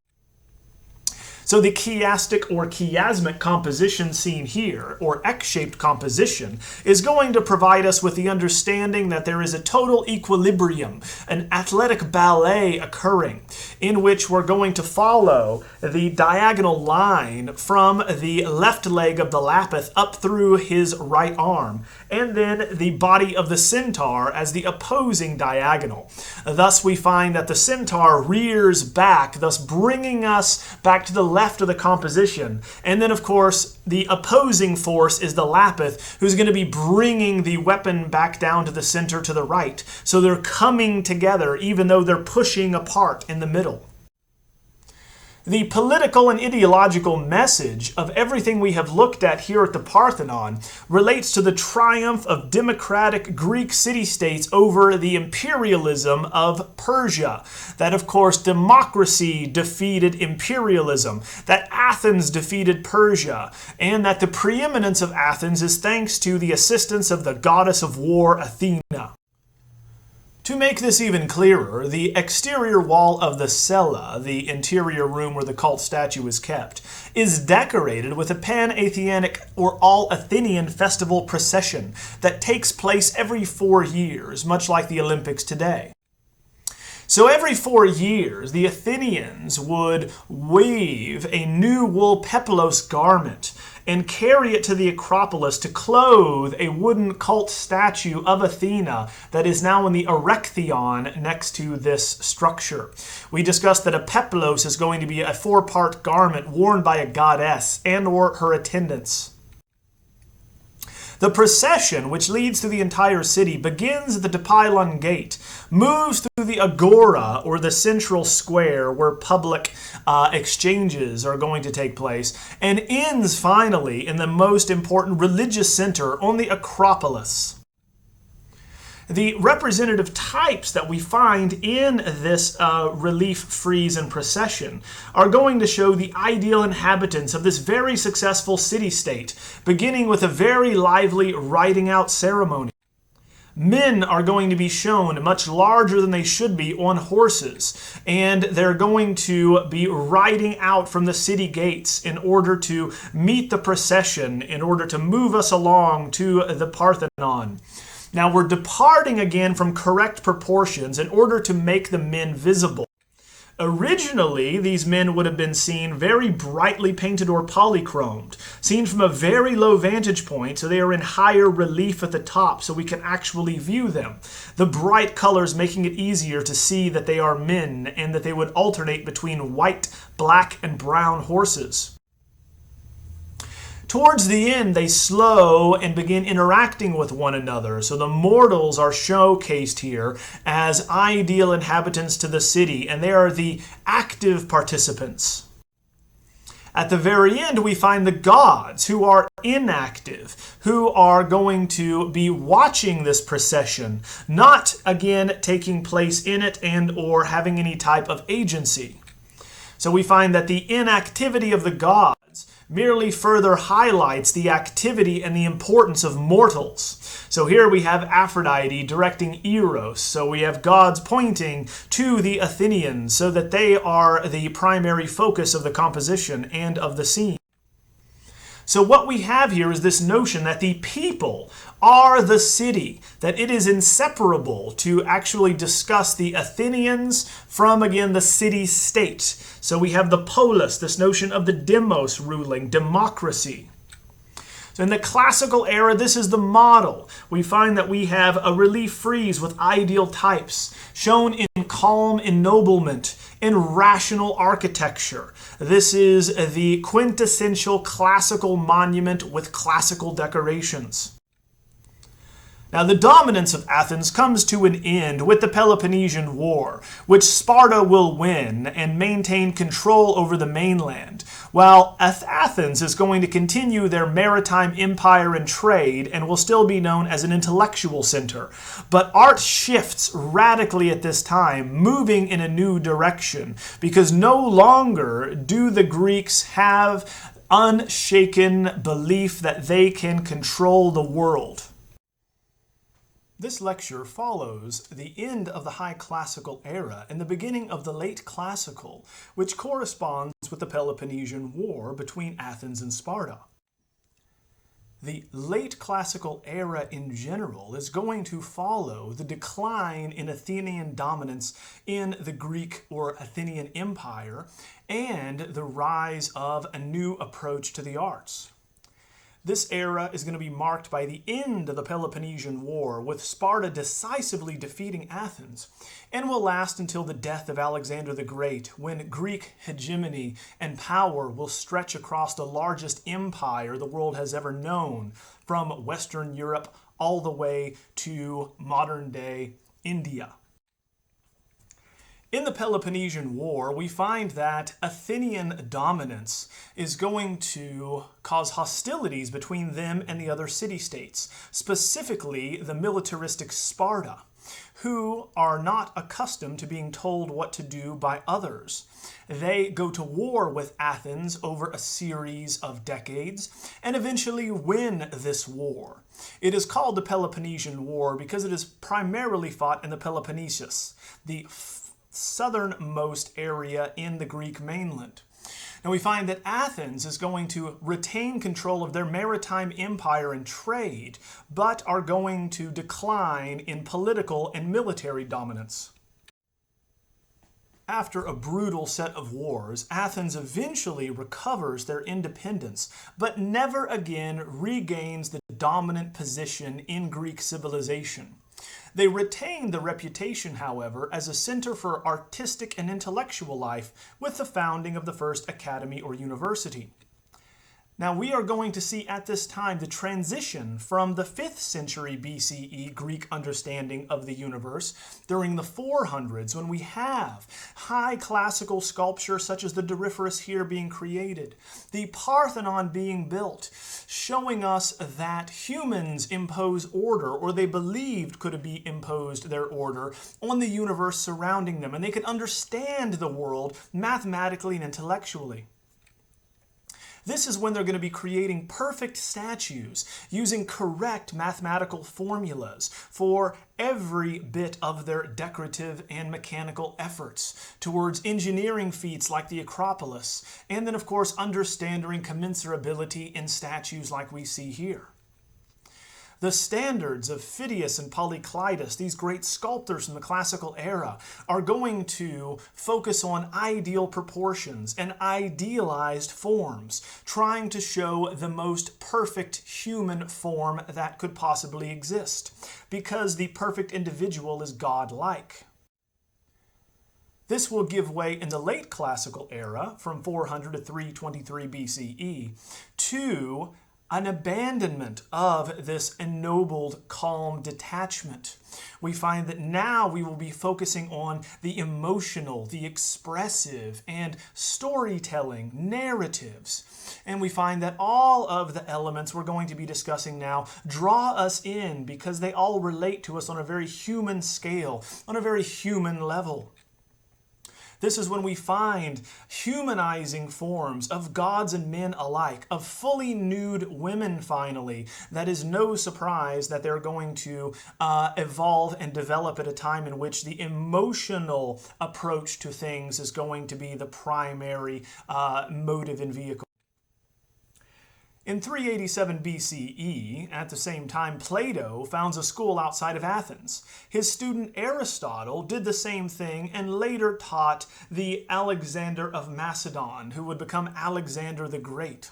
So the chiastic or chiasmic composition seen here, or X-shaped composition, is going to provide us with the understanding that there is a total equilibrium, an athletic ballet occurring, in which we're going to follow the diagonal line from the left leg of the lapith up through his right arm, and then the body of the centaur as the opposing diagonal. Thus we find that the centaur rears back, thus bringing us back to the left of the composition. And then, of course, the opposing force is the lapith, who's going to be bringing the weapon back down to the center to the right. So they're coming together, even though they're pushing apart in the middle. The political and ideological message of everything we have looked at here at the Parthenon relates to the triumph of democratic Greek city-states over the imperialism of Persia. That, of course, democracy defeated imperialism, that Athens defeated Persia, and that the preeminence of Athens is thanks to the assistance of the goddess of war, Athena. To make this even clearer, the exterior wall of the cella, the interior room where the cult statue is kept, is decorated with a Pan-Athenic or all-Athenian festival procession that takes place every 4 years, much like the Olympics today. So every 4 years, the Athenians would weave a new wool pepelos garment and carry it to the Acropolis to clothe a wooden cult statue of Athena that is now in the Erechtheion next to this structure. We discussed that a pepelos is going to be a 4-part garment worn by a goddess and or her attendants. The procession, which leads through the entire city, begins at the Dipylon Gate, moves through the Agora, or the central square where public exchanges are going to take place, and ends finally in the most important religious center on the Acropolis. The representative types that we find in this relief frieze and procession are going to show the ideal inhabitants of this very successful city-state, beginning with a very lively riding out ceremony. Men are going to be shown much larger than they should be on horses, and they're going to be riding out from the city gates in order to meet the procession, in order to move us along to the Parthenon. Now we're departing again from correct proportions in order to make the men visible. Originally, these men would have been seen very brightly painted or polychromed, seen from a very low vantage point, so they are in higher relief at the top so we can actually view them. The bright colors making it easier to see that they are men and that they would alternate between white, black, and brown horses. Towards the end, they slow and begin interacting with one another. So the mortals are showcased here as ideal inhabitants to the city, and they are the active participants. At the very end, we find the gods, who are inactive, who are going to be watching this procession, not, again, taking place in it and or having any type of agency. So we find that the inactivity of the gods merely further highlights the activity and the importance of mortals. So here we have Aphrodite directing Eros. So we have gods pointing to the Athenians so that they are the primary focus of the composition and of the scene. So what we have here is this notion that the people are the city, that it is inseparable to actually discuss the Athenians from, again, the city-state. So we have the polis, this notion of the demos ruling, democracy. So in the classical era, this is the model. We find that we have a relief frieze with ideal types, shown in calm ennoblement, in rational architecture. This is the quintessential classical monument with classical decorations. Now, the dominance of Athens comes to an end with the Peloponnesian War, which Sparta will win and maintain control over the mainland, while Athens is going to continue their maritime empire and trade and will still be known as an intellectual center. But art shifts radically at this time, moving in a new direction, because no longer do the Greeks have unshaken belief that they can control the world. This lecture follows the end of the High Classical era and the beginning of the Late Classical, which corresponds with the Peloponnesian War between Athens and Sparta. The Late Classical era in general is going to follow the decline in Athenian dominance in the Greek or Athenian Empire and the rise of a new approach to the arts. This era is going to be marked by the end of the Peloponnesian War, with Sparta decisively defeating Athens, and will last until the death of Alexander the Great, when Greek hegemony and power will stretch across the largest empire the world has ever known, from Western Europe all the way to modern-day India. In the Peloponnesian War, we find that Athenian dominance is going to cause hostilities between them and the other city-states, specifically the militaristic Sparta, who are not accustomed to being told what to do by others. They go to war with Athens over a series of decades and eventually win this war. It is called the Peloponnesian War because it is primarily fought in the Peloponnesus, the southernmost area in the Greek mainland. Now we find that Athens is going to retain control of their maritime empire and trade, but are going to decline in political and military dominance. After a brutal set of wars, Athens eventually recovers their independence, but never again regains the dominant position in Greek civilization. They retained the reputation, however, as a center for artistic and intellectual life with the founding of the first academy or university. Now, we are going to see at this time the transition from the 5th century BCE Greek understanding of the universe during the 400s, when we have high classical sculpture such as the Doryphorus here being created, the Parthenon being built, showing us that humans impose order, or they believed could be imposed their order, on the universe surrounding them, and they could understand the world mathematically and intellectually. This is when they're going to be creating perfect statues using correct mathematical formulas for every bit of their decorative and mechanical efforts towards engineering feats like the Acropolis, and then of course understanding commensurability in statues like we see here. The standards of Phidias and Polykleitos, these great sculptors from the classical era, are going to focus on ideal proportions and idealized forms, trying to show the most perfect human form that could possibly exist, because the perfect individual is God-like. This will give way in the late classical era, from 400 to 323 BCE, to an abandonment of this ennobled, calm detachment. We find that now we will be focusing on the emotional, the expressive, and storytelling narratives. And we find that all of the elements we're going to be discussing now draw us in because they all relate to us on a very human scale, on a very human level. This is when we find humanizing forms of gods and men alike, of fully nude women finally. That is no surprise that they're going to evolve and develop at a time in which the emotional approach to things is going to be the primary motive and vehicle. In 387 BCE, at the same time, Plato founds a school outside of Athens. His student Aristotle did the same thing and later taught the Alexander of Macedon, who would become Alexander the Great.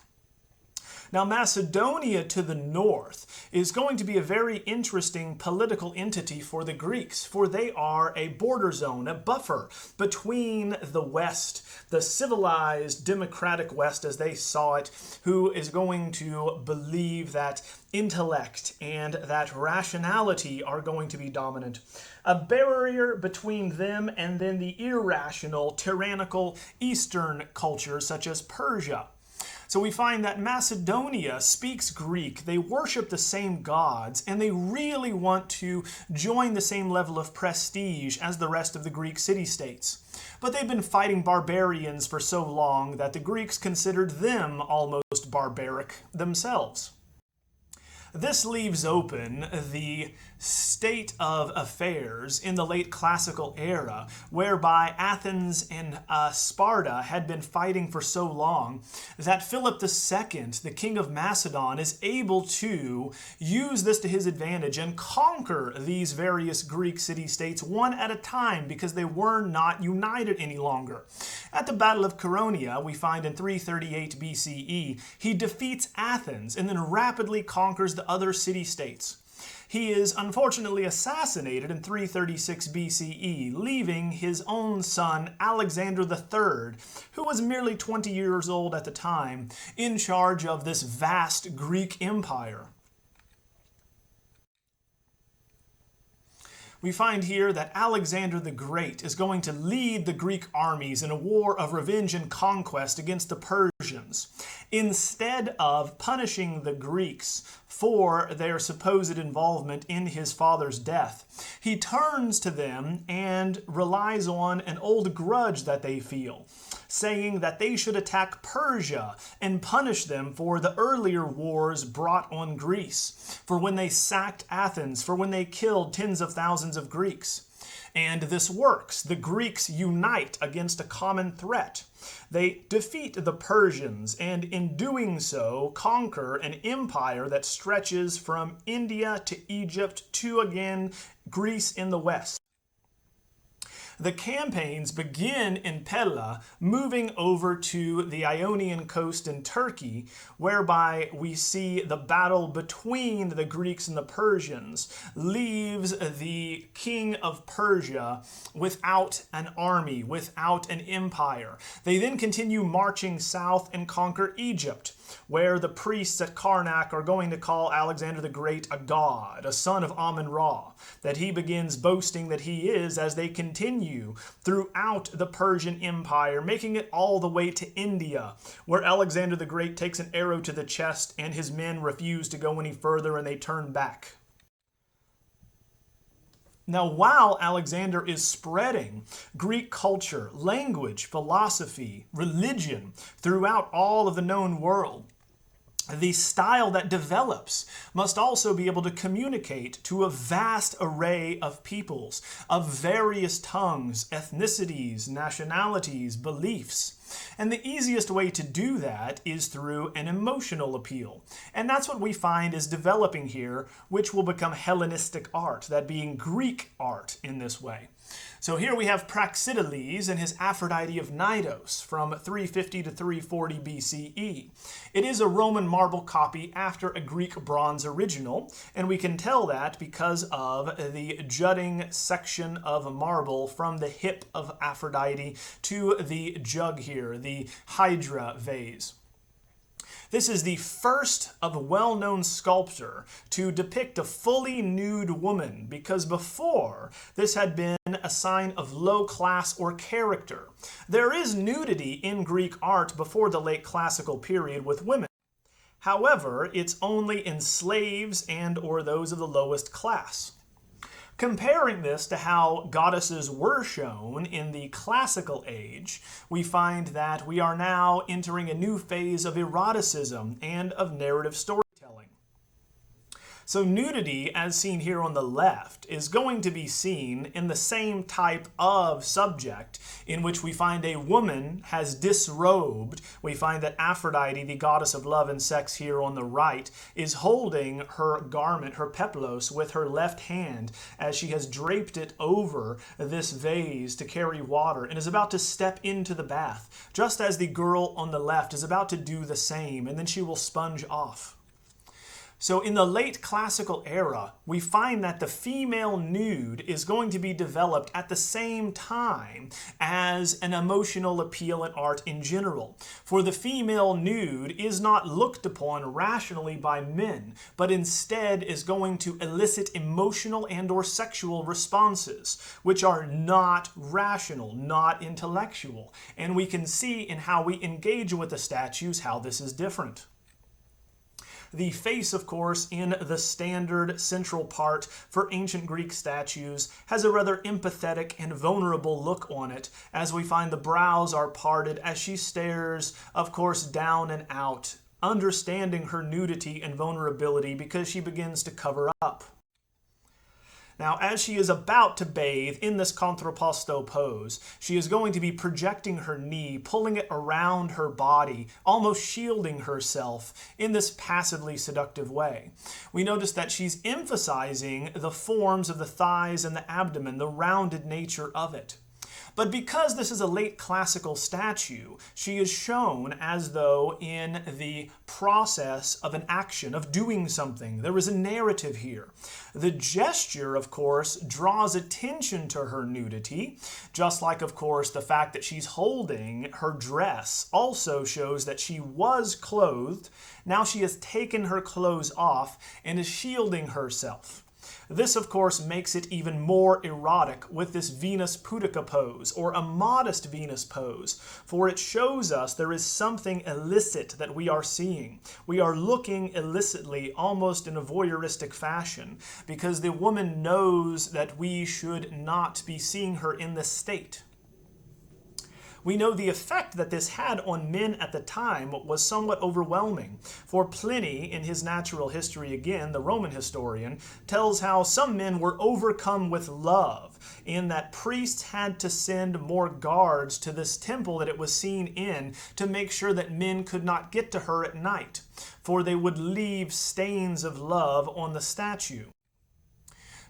Now, Macedonia to the north is going to be a very interesting political entity for the Greeks, for they are a border zone, a buffer between the West, the civilized democratic West as they saw it, who is going to believe that intellect and that rationality are going to be dominant. A barrier between them and then the irrational, tyrannical Eastern cultures such as Persia. So we find that Macedonia speaks Greek, they worship the same gods, and they really want to join the same level of prestige as the rest of the Greek city-states. But they've been fighting barbarians for so long that the Greeks considered them almost barbaric themselves. This leaves open the state of affairs in the late classical era, whereby Athens and Sparta had been fighting for so long that Philip II, the king of Macedon, is able to use this to his advantage and conquer these various Greek city-states one at a time because they were not united any longer. At the Battle of Chaeronea, we find in 338 BCE, he defeats Athens and then rapidly conquers the other city-states. He is unfortunately assassinated in 336 BCE, leaving his own son Alexander III, who was merely 20 years old at the time, in charge of this vast Greek empire. We find here that Alexander the Great is going to lead the Greek armies in a war of revenge and conquest against the Persians. Instead of punishing the Greeks for their supposed involvement in his father's death, he turns to them and relies on an old grudge that they feel, saying that they should attack Persia and punish them for the earlier wars brought on Greece, for when they sacked Athens, for when they killed tens of thousands of Greeks. And this works. The Greeks unite against a common threat. They defeat the Persians, and in doing so, conquer an empire that stretches from India to Egypt to, again, Greece in the west. The campaigns begin in Pella, moving over to the Ionian coast in Turkey, whereby we see the battle between the Greeks and the Persians leaves the king of Persia without an army, without an empire. They then continue marching south and conquer Egypt, where the priests at Karnak are going to call Alexander the Great a god, a son of Amun-Ra, that he begins boasting that he is as they continue throughout the Persian Empire, making it all the way to India, where Alexander the Great takes an arrow to the chest and his men refuse to go any further and they turn back. Now, while Alexander is spreading Greek culture, language, philosophy, religion throughout all of the known world, the style that develops must also be able to communicate to a vast array of peoples, of various tongues, ethnicities, nationalities, beliefs. And the easiest way to do that is through an emotional appeal. And that's what we find is developing here, which will become Hellenistic art, that being Greek art in this way. So here we have Praxiteles and his Aphrodite of Knidos from 350 to 340 BCE. It is a Roman marble copy after a Greek bronze original, and we can tell that because of the jutting section of marble from the hip of Aphrodite to the jug here, the Hydra vase. This is the first of a well-known sculptor to depict a fully nude woman, because before this had been a sign of low class or character. There is nudity in Greek art before the late classical period with women. However, it's only in slaves and or those of the lowest class. Comparing this to how goddesses were shown in the classical age, we find that we are now entering a new phase of eroticism and of narrative storytelling. So nudity, as seen here on the left, is going to be seen in the same type of subject in which we find a woman has disrobed. We find that Aphrodite, the goddess of love and sex here on the right, is holding her garment, her peplos, with her left hand as she has draped it over this vase to carry water and is about to step into the bath, just as the girl on the left is about to do the same, and then she will sponge off. So in the late classical era, we find that the female nude is going to be developed at the same time as an emotional appeal in art in general. For the female nude is not looked upon rationally by men, but instead is going to elicit emotional and or sexual responses, which are not rational, not intellectual. And we can see in how we engage with the statues how this is different. The face, of course, in the standard central part for ancient Greek statues has a rather empathetic and vulnerable look on it, as we find the brows are parted as she stares, of course, down and out, understanding her nudity and vulnerability because she begins to cover up. Now, as she is about to bathe in this contrapposto pose, she is going to be projecting her knee, pulling it around her body, almost shielding herself in this passively seductive way. We notice that she's emphasizing the forms of the thighs and the abdomen, the rounded nature of it. But because this is a late classical statue, she is shown as though in the process of an action, of doing something. There is a narrative here. The gesture, of course, draws attention to her nudity, just like, of course, the fact that she's holding her dress also shows that she was clothed. Now she has taken her clothes off and is shielding herself. This, of course, makes it even more erotic with this Venus Pudica pose, or a modest Venus pose, for it shows us there is something illicit that we are seeing. We are looking illicitly, almost in a voyeuristic fashion, because the woman knows that we should not be seeing her in this state. We know the effect that this had on men at the time was somewhat overwhelming. For Pliny, in his natural history again, the Roman historian, tells how some men were overcome with love, in that priests had to send more guards to this temple that it was seen in to make sure that men could not get to her at night, for they would leave stains of love on the statue.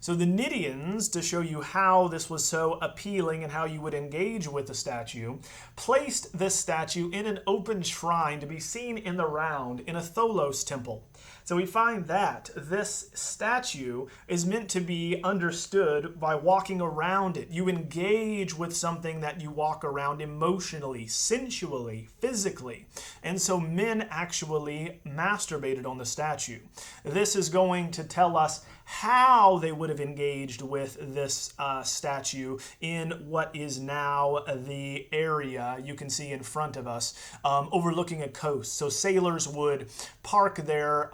So the Cnidians, to show you how this was so appealing and how you would engage with the statue, placed this statue in an open shrine to be seen in the round in a Tholos temple. So we find that this statue is meant to be understood by walking around it. You engage with something that you walk around emotionally, sensually, physically. And so men actually masturbated on the statue. This is going to tell us how they would have engaged with this statue in what is now the area you can see in front of us, overlooking a coast. So sailors would park their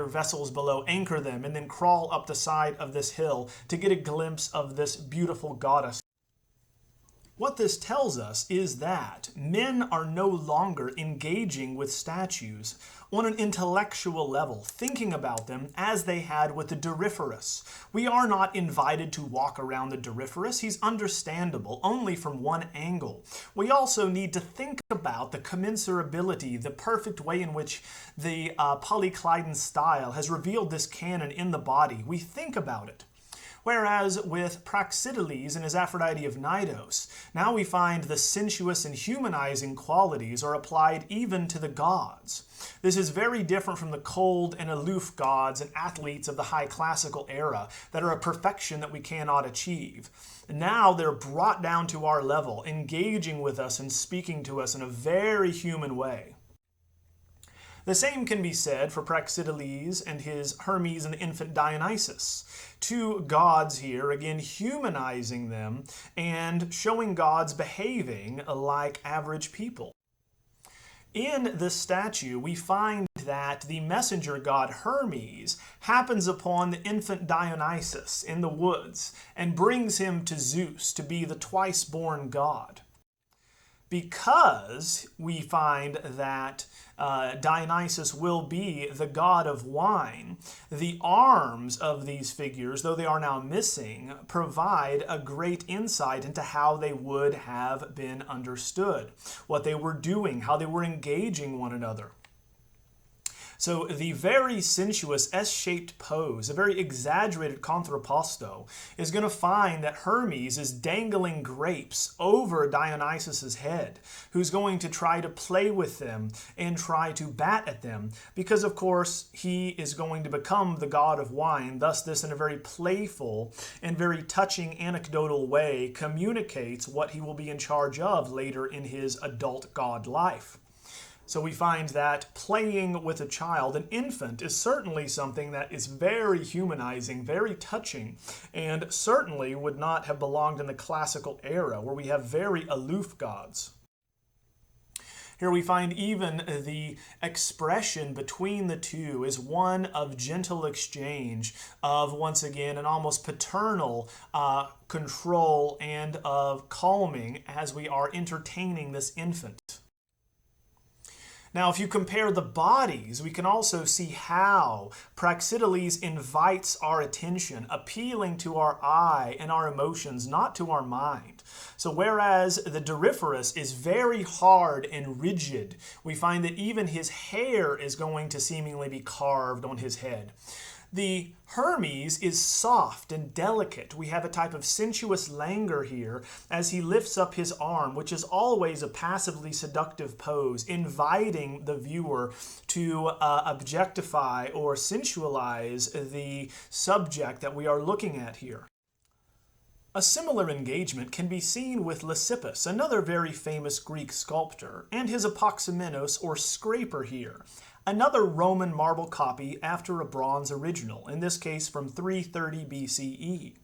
vessels below, anchor them, and then crawl up the side of this hill to get a glimpse of this beautiful goddess. What this tells us is that men are no longer engaging with statues on an intellectual level, thinking about them as they had with the Doryphorus. We are not invited to walk around the Doryphorus. He's understandable only from one angle. We also need to think about the commensurability, the perfect way in which the Polycleidon style has revealed this canon in the body. We think about it. Whereas with Praxiteles and his Aphrodite of Cnidos, now we find the sensuous and humanizing qualities are applied even to the gods. This is very different from the cold and aloof gods and athletes of the high classical era that are a perfection that we cannot achieve. Now they're brought down to our level, engaging with us and speaking to us in a very human way. The same can be said for Praxiteles and his Hermes and the infant Dionysus. Two gods here, again humanizing them and showing gods behaving like average people. In this statue, we find that the messenger god Hermes happens upon the infant Dionysus in the woods and brings him to Zeus to be the twice-born god. because we find that Dionysus will be the god of wine, the arms of these figures, though they are now missing, provide a great insight into how they would have been understood, what they were doing, how they were engaging one another. So the very sensuous S-shaped pose, a very exaggerated contrapposto, is going to find that Hermes is dangling grapes over Dionysus's head, who's going to try to play with them and try to bat at them, because of course he is going to become the god of wine. Thus this, in a very playful and very touching anecdotal way, communicates what he will be in charge of later in his adult god life. So we find that playing with a child, an infant, is certainly something that is very humanizing, very touching, and certainly would not have belonged in the classical era where we have very aloof gods. Here we find even the expression between the two is one of gentle exchange, of, once again, an almost paternal control and of calming as we are entertaining this infant. Now, if you compare the bodies, we can also see how Praxiteles invites our attention, appealing to our eye and our emotions, not to our mind. So whereas the Doryphorus is very hard and rigid, we find that even his hair is going to seemingly be carved on his head. The Hermes is soft and delicate. We have a type of sensuous languor here as he lifts up his arm, which is always a passively seductive pose, inviting the viewer to objectify or sensualize the subject that we are looking at here. A similar engagement can be seen with Lysippus, another very famous Greek sculptor, and his apoxymenos or scraper here, another Roman marble copy after a bronze original, in this case from 330 BCE.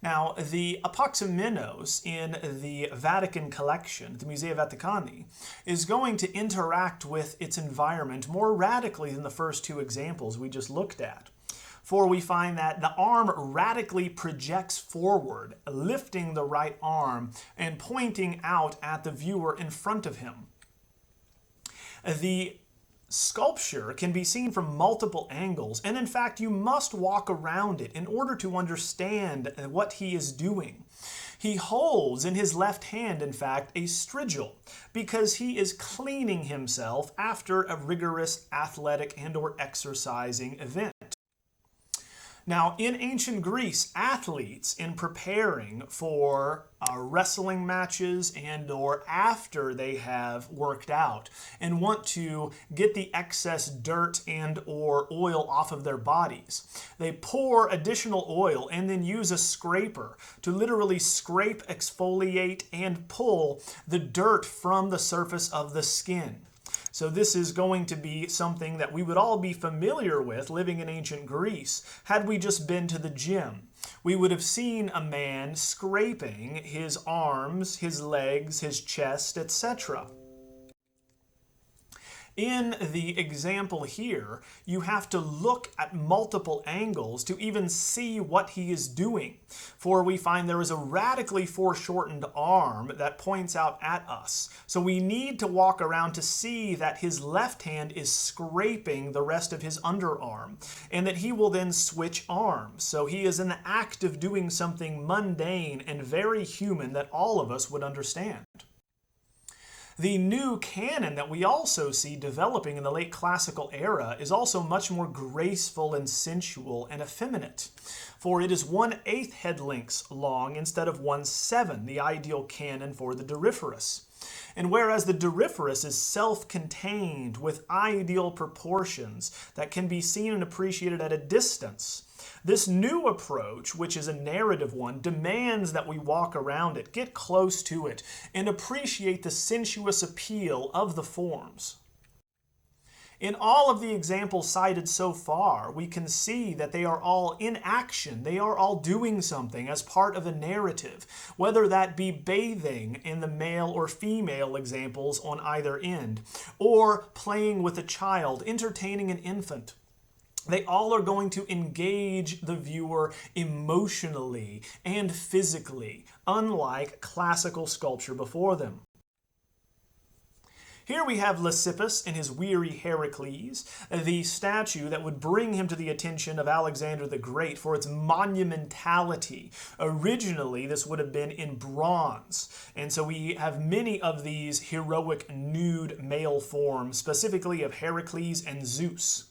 Now, the apoxymenos in the Vatican collection, the Musea Vaticani, is going to interact with its environment more radically than the first two examples we just looked at. For we find that the arm radically projects forward, lifting the right arm and pointing out at the viewer in front of him. The sculpture can be seen from multiple angles, and in fact you must walk around it in order to understand what he is doing. He holds in his left hand, in fact, a strigil, because he is cleaning himself after a rigorous athletic and or exercising event. Now, in ancient Greece, athletes, in preparing for wrestling matches and or after they have worked out and want to get the excess dirt and or oil off of their bodies, they pour additional oil and then use a scraper to literally scrape, exfoliate, and pull the dirt from the surface of the skin. So this is going to be something that we would all be familiar with living in ancient Greece had we just been to the gym. We would have seen a man scraping his arms, his legs, his chest, etc. In the example here, you have to look at multiple angles to even see what he is doing. For we find there is a radically foreshortened arm that points out at us. So we need to walk around to see that his left hand is scraping the rest of his underarm, and that he will then switch arms. So he is in the act of doing something mundane and very human that all of us would understand. The new canon that we also see developing in the late classical era is also much more graceful and sensual and effeminate, for it is 1/8 head lengths long instead of 1/7, the ideal canon for the Doryphorus. And whereas the Doryphorus is self-contained with ideal proportions that can be seen and appreciated at a distance, this new approach, which is a narrative one, demands that we walk around it, get close to it, and appreciate the sensuous appeal of the forms. In all of the examples cited so far, we can see that they are all in action. They are all doing something as part of a narrative, whether that be bathing in the male or female examples on either end, or playing with a child, entertaining an infant. They all are going to engage the viewer emotionally and physically, unlike classical sculpture before them. Here we have Lysippus and his weary Heracles, the statue that would bring him to the attention of Alexander the Great for its monumentality. Originally, this would have been in bronze, and so we have many of these heroic nude male forms, specifically of Heracles and Zeus.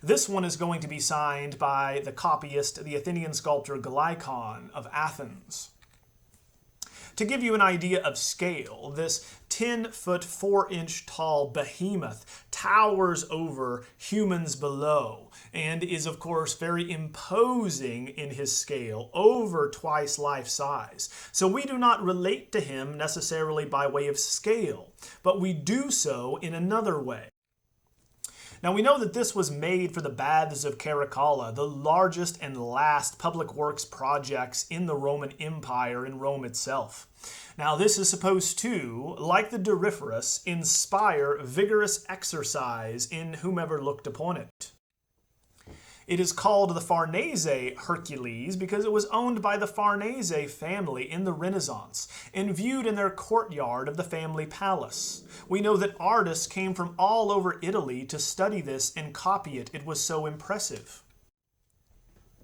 This one is going to be signed by the copyist, the Athenian sculptor Glycon of Athens. To give you an idea of scale, this 10-foot, 4-inch tall behemoth towers over humans below and is, of course, very imposing in his scale, over twice life size. So we do not relate to him necessarily by way of scale, but we do so in another way. Now we know that this was made for the Baths of Caracalla, the largest and last public works projects in the Roman Empire, in Rome itself. Now this is supposed to, like the Doryphorus, inspire vigorous exercise in whomever looked upon it. It is called the Farnese Hercules because it was owned by the Farnese family in the Renaissance and viewed in their courtyard of the family palace. We know that artists came from all over Italy to study this and copy it. It was so impressive.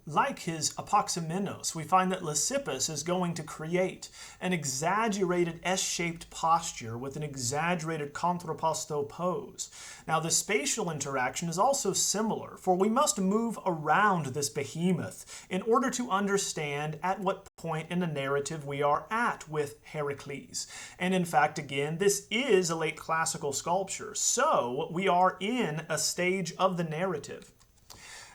Like his Apoxamenos, we find that Lysippus is going to create an exaggerated S-shaped posture with an exaggerated contrapposto pose. Now, the spatial interaction is also similar, for we must move around this behemoth in order to understand at what point in the narrative we are at with Heracles. And in fact, again, this is a late classical sculpture, so we are in a stage of the narrative.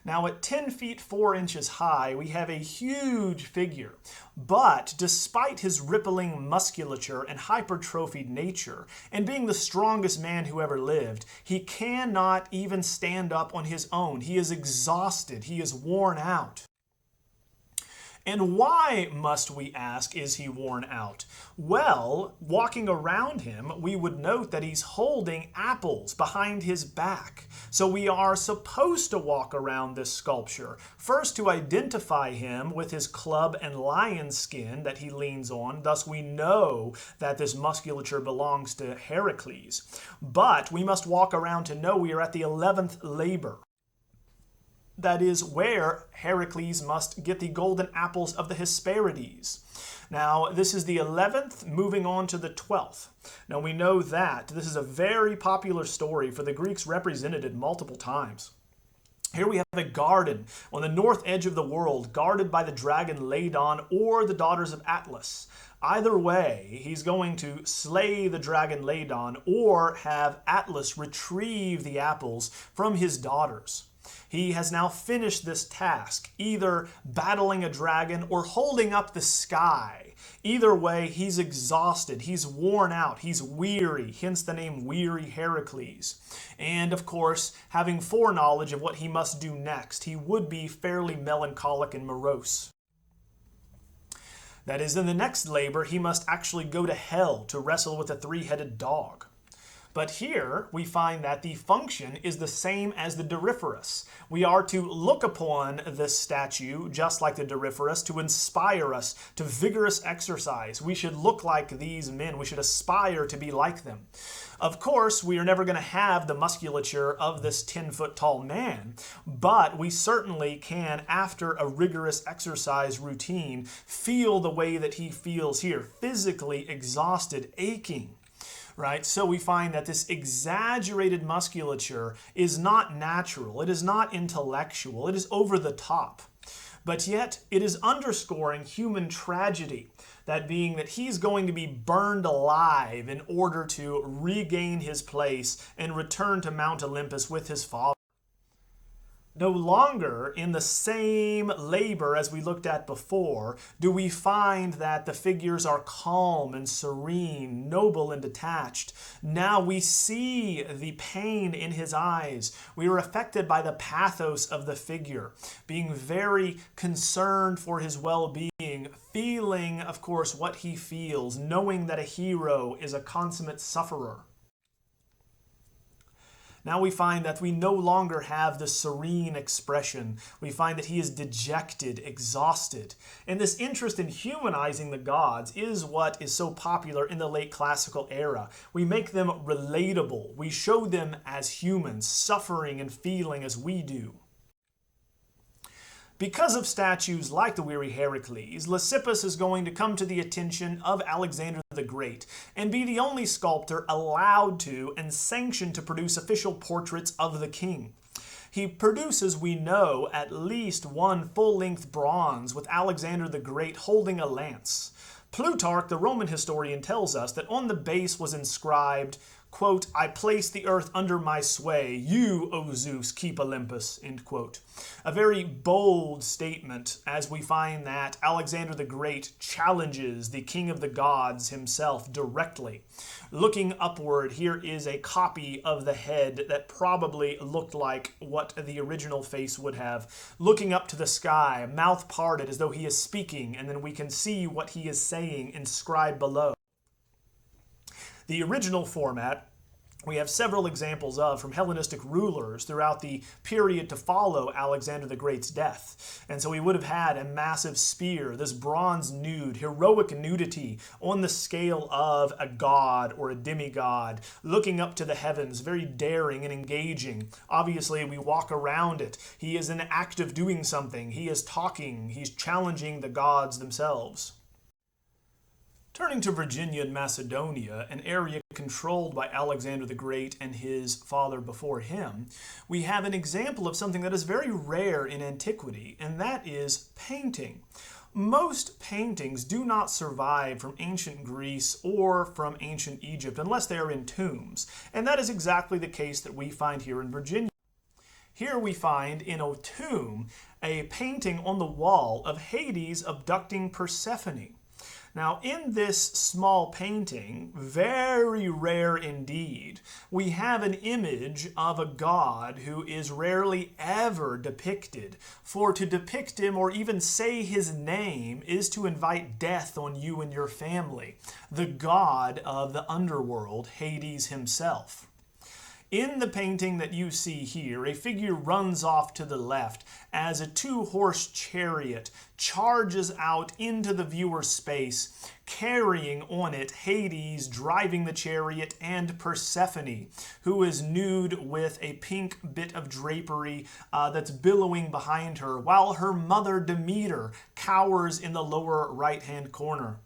Now at 10 feet 4 inches high, we have a huge figure, but despite his rippling musculature and hypertrophied nature, and being the strongest man who ever lived, he cannot even stand up on his own. He is exhausted. He is worn out. And why, must we ask, is he worn out? Well, walking around him, we would note that he's holding apples behind his back. So we are supposed to walk around this sculpture, first to identify him with his club and lion skin that he leans on. Thus we know that this musculature belongs to Heracles. But we must walk around to know we are at the 11th labor. That is where Heracles must get the golden apples of the Hesperides. Now, this is the 11th, moving on to the 12th. Now, we know that this is a very popular story, for the Greeks represented it multiple times. Here we have a garden on the north edge of the world, guarded by the dragon Ladon or the daughters of Atlas. Either way, he's going to slay the dragon Ladon or have Atlas retrieve the apples from his daughters. He has now finished this task, either battling a dragon or holding up the sky. Either way, he's exhausted, he's worn out, he's weary, hence the name Weary Heracles. And of course, having foreknowledge of what he must do next, he would be fairly melancholic and morose. That is, in the next labor, he must actually go to hell to wrestle with a three-headed dog. But here we find that the function is the same as the Doryphorus. We are to look upon this statue, just like the Doryphorus, to inspire us to vigorous exercise. We should look like these men. We should aspire to be like them. Of course, we are never going to have the musculature of this 10-foot tall man, but we certainly can, after a rigorous exercise routine, feel the way that he feels here, physically exhausted, aching. Right? So we find that this exaggerated musculature is not natural, it is not intellectual, it is over the top. But yet it is underscoring human tragedy, that being that he's going to be burned alive in order to regain his place and return to Mount Olympus with his father. No longer in the same labor as we looked at before do we find that the figures are calm and serene, noble and detached. Now we see the pain in his eyes. We are affected by the pathos of the figure, being very concerned for his well-being, feeling, of course, what he feels, knowing that a hero is a consummate sufferer. Now we find that we no longer have the serene expression. We find that he is dejected, exhausted. And this interest in humanizing the gods is what is so popular in the late classical era. We make them relatable. We show them as humans, suffering and feeling as we do. Because of statues like the Weary Heracles, Lysippus is going to come to the attention of Alexander the Great and be the only sculptor allowed to and sanctioned to produce official portraits of the king. He produces, we know, at least one full-length bronze with Alexander the Great holding a lance. Plutarch, the Roman historian, tells us that on the base was inscribed, quote, "I place the earth under my sway. You, O Zeus, keep Olympus," end quote. A very bold statement, as we find that Alexander the Great challenges the king of the gods himself directly. Looking upward, here is a copy of the head that probably looked like what the original face would have. Looking up to the sky, mouth parted as though he is speaking, and then we can see what he is saying inscribed below. The original format we have several examples of from Hellenistic rulers throughout the period to follow Alexander the Great's death. And so he would have had a massive spear, this bronze nude, heroic nudity on the scale of a god or a demigod, looking up to the heavens, very daring and engaging. Obviously, we walk around it. He is in the act of doing something. He is talking. He's challenging the gods themselves. Turning to Virginia and Macedonia, an area controlled by Alexander the Great and his father before him, we have an example of something that is very rare in antiquity, and that is painting. Most paintings do not survive from ancient Greece or from ancient Egypt unless they are in tombs, and that is exactly the case that we find here in Virginia. Here we find in a tomb a painting on the wall of Hades abducting Persephone. Now, in this small painting, very rare indeed, we have an image of a god who is rarely ever depicted. For to depict him or even say his name is to invite death on you and your family, the god of the underworld, Hades himself. In the painting that you see here, a figure runs off to the left as a two-horse chariot charges out into the viewer's space, carrying on it Hades driving the chariot and Persephone, who is nude with a pink bit of drapery that's billowing behind her, while her mother Demeter cowers in the lower right-hand corner.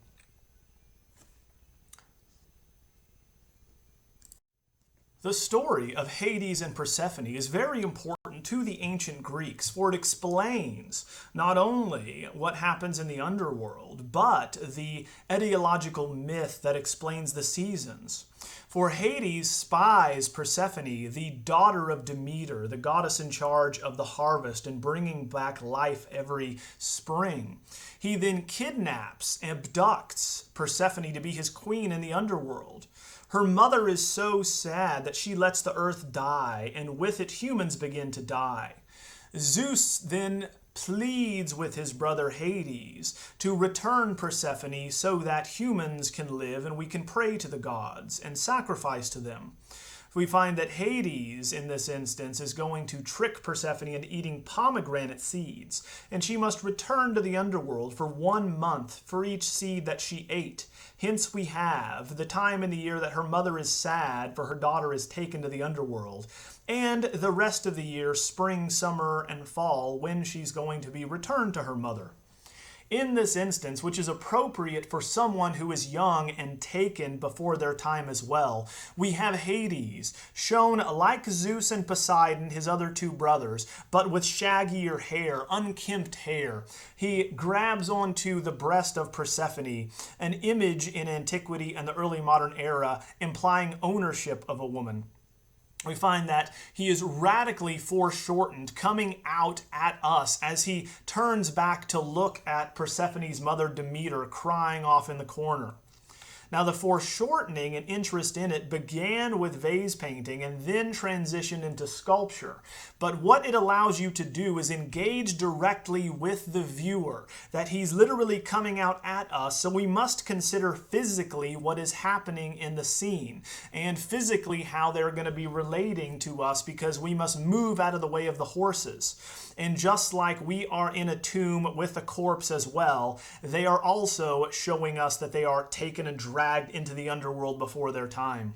The story of Hades and Persephone is very important to the ancient Greeks, for it explains not only what happens in the underworld, but the etiological myth that explains the seasons. For Hades spies Persephone, the daughter of Demeter, the goddess in charge of the harvest and bringing back life every spring. He then kidnaps, abducts Persephone to be his queen in the underworld. Her mother is so sad that she lets the earth die, and with it humans begin to die. Zeus then pleads with his brother Hades to return Persephone so that humans can live and we can pray to the gods and sacrifice to them. We find that Hades, in this instance, is going to trick Persephone into eating pomegranate seeds, and she must return to the underworld for 1 month for each seed that she ate. Hence we have the time in the year that her mother is sad, for her daughter is taken to the underworld, and the rest of the year, spring, summer, and fall, when she's going to be returned to her mother. In this instance, which is appropriate for someone who is young and taken before their time as well, we have Hades, shown like Zeus and Poseidon, his other two brothers, but with shaggier hair, unkempt hair. He grabs onto the breast of Persephone, an image in antiquity and the early modern era implying ownership of a woman. We find that he is radically foreshortened, coming out at us as he turns back to look at Persephone's mother Demeter crying off in the corner. Now, the foreshortening and interest in it began with vase painting and then transitioned into sculpture. But what it allows you to do is engage directly with the viewer, that he's literally coming out at us, so we must consider physically what is happening in the scene, and physically how they're going to be relating to us, because we must move out of the way of the horses. And just like we are in a tomb with a corpse as well, they are also showing us that they are taken and dragged into the underworld before their time.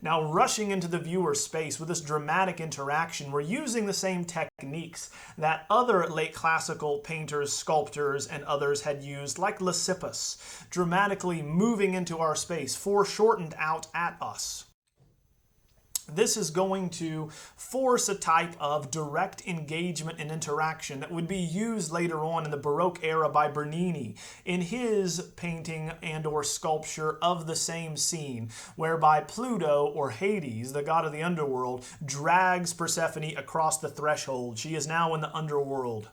Now, rushing into the viewer's space with this dramatic interaction, we're using the same techniques that other late classical painters, sculptors, and others had used, like Lysippus, dramatically moving into our space, foreshortened out at us. This is going to force a type of direct engagement and interaction that would be used later on in the Baroque era by Bernini in his painting and or sculpture of the same scene, whereby Pluto, or Hades, the god of the underworld, drags Persephone across the threshold. She is now in the underworld.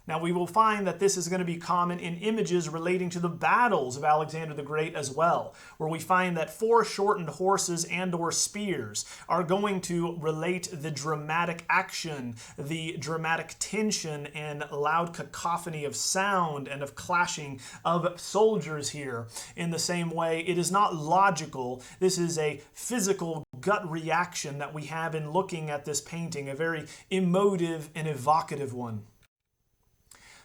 Now, we will find that this is going to be common in images relating to the battles of Alexander the Great as well, where we find that foreshortened horses and or spears are going to relate the dramatic action, the dramatic tension and loud cacophony of sound and of clashing of soldiers here. In the same way, it is not logical. This is a physical gut reaction that we have in looking at this painting, a very emotive and evocative one.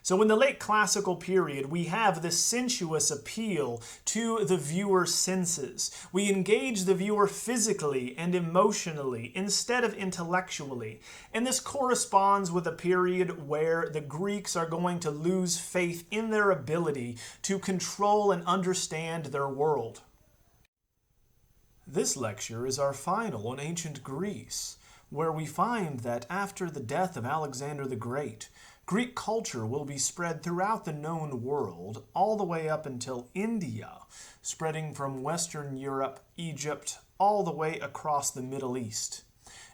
So in the late classical period, we have this sensuous appeal to the viewer's senses. We engage the viewer physically and emotionally instead of intellectually. And this corresponds with a period where the Greeks are going to lose faith in their ability to control and understand their world. This lecture is our final on ancient Greece, where we find that after the death of Alexander the Great, Greek culture will be spread throughout the known world, all the way up until India, spreading from Western Europe, Egypt, all the way across the Middle East.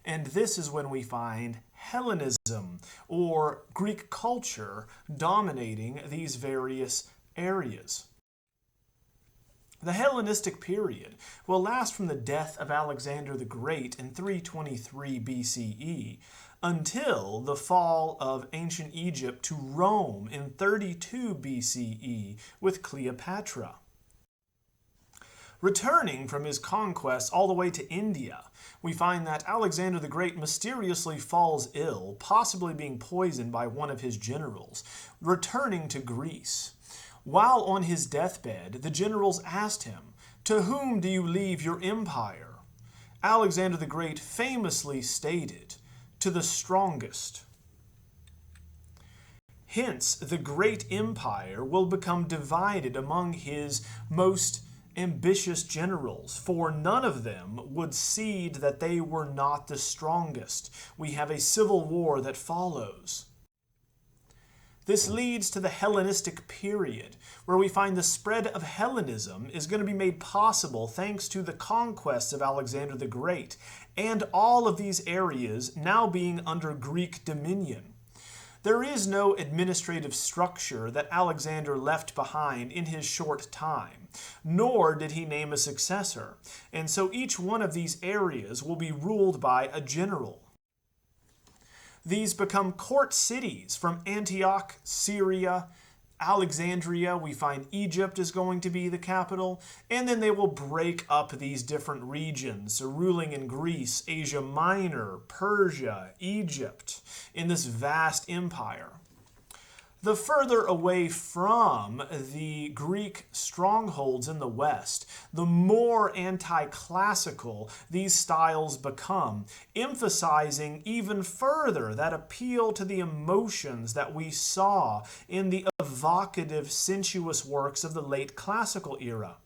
And this is when we find Hellenism, or Greek culture, dominating these various areas. The Hellenistic period will last from the death of Alexander the Great in 323 BCE until the fall of ancient Egypt to Rome in 32 BCE with Cleopatra. Returning from his conquests all the way to India, we find that Alexander the Great mysteriously falls ill, possibly being poisoned by one of his generals, returning to Greece. While on his deathbed, the generals asked him, "To whom do you leave your empire?" Alexander the Great famously stated, "To the strongest." Hence, the great empire will become divided among his most ambitious generals, for none of them would cede that they were not the strongest. We have a civil war that follows. This leads to the Hellenistic period, where we find the spread of Hellenism is going to be made possible thanks to the conquests of Alexander the Great, and all of these areas now being under Greek dominion. There is no administrative structure that Alexander left behind in his short time, nor did he name a successor, and so each one of these areas will be ruled by a general. These become court cities from Antioch, Syria, Alexandria. We find Egypt is going to be the capital, and then they will break up these different regions, ruling in Greece, Asia Minor, Persia, Egypt, in this vast empire. The further away from the Greek strongholds in the West, the more anti-classical these styles become, emphasizing even further that appeal to the emotions that we saw in the evocative, sensuous works of the late classical era.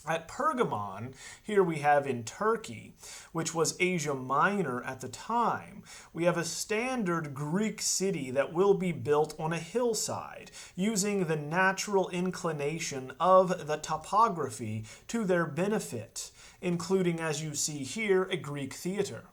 At Pergamon, here we have in Turkey, which was Asia Minor at the time, we have a standard Greek city that will be built on a hillside, using the natural inclination of the topography to their benefit, including, as you see here, a Greek theater.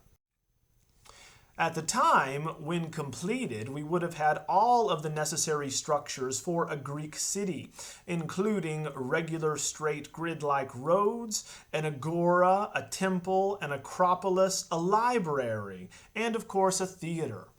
At the time, when completed, we would have had all of the necessary structures for a Greek city, including regular straight grid-like roads, an agora, a temple, an acropolis, a library, and of course a theater.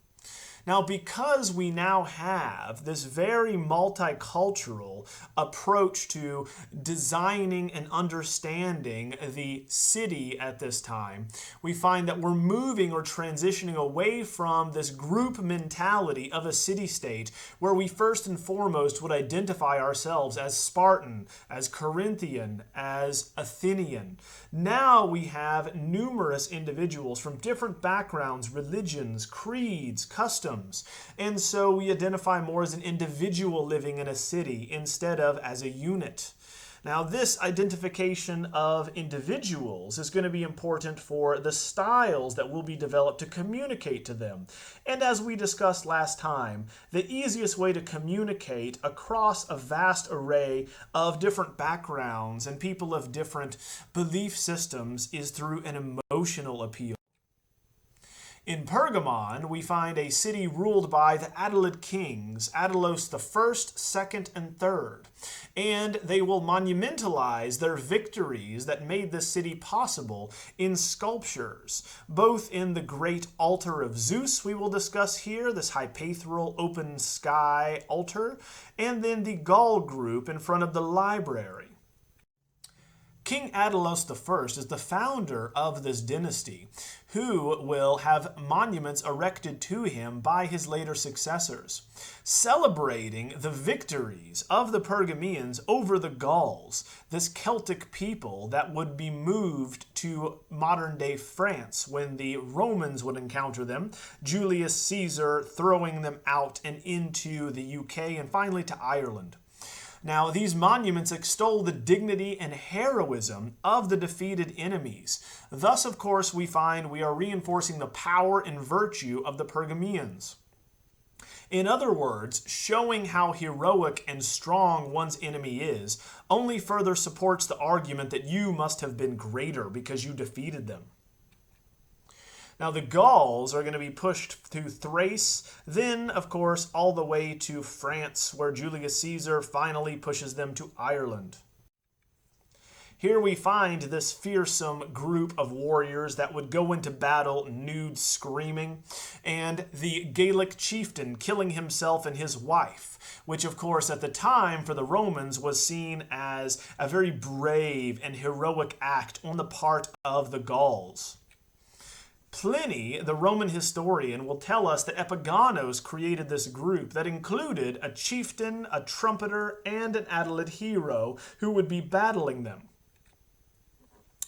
Now, because we now have this very multicultural approach to designing and understanding the city at this time, we find that we're moving or transitioning away from this group mentality of a city-state where we first and foremost would identify ourselves as Spartan, as Corinthian, as Athenian. Now we have numerous individuals from different backgrounds, religions, creeds, customs, and so we identify more as an individual living in a city instead of as a unit. Now, this identification of individuals is going to be important for the styles that will be developed to communicate to them. And as we discussed last time, the easiest way to communicate across a vast array of different backgrounds and people of different belief systems is through an emotional appeal. In Pergamon, we find a city ruled by the Attalid kings, Attalus the first, second, and third. And they will monumentalize their victories that made this city possible in sculptures, both in the great altar of Zeus we will discuss here, this hypaethral open sky altar, and then the Gaul group in front of the library. King Attalus I is the founder of this dynasty, who will have monuments erected to him by his later successors, celebrating the victories of the Pergameans over the Gauls, this Celtic people that would be moved to modern-day France when the Romans would encounter them, Julius Caesar throwing them out and into the UK and finally to Ireland. Now, these monuments extol the dignity and heroism of the defeated enemies. Thus, of course, we find we are reinforcing the power and virtue of the Pergameans. In other words, showing how heroic and strong one's enemy is only further supports the argument that you must have been greater because you defeated them. Now, the Gauls are going to be pushed through Thrace, then, of course, all the way to France, where Julius Caesar finally pushes them to Ireland. Here we find this fearsome group of warriors that would go into battle nude screaming, and the Gallic chieftain killing himself and his wife, which of course at the time for the Romans was seen as a very brave and heroic act on the part of the Gauls. Pliny, the Roman historian, will tell us that Epigonos created this group that included a chieftain, a trumpeter, and an Attalid hero who would be battling them.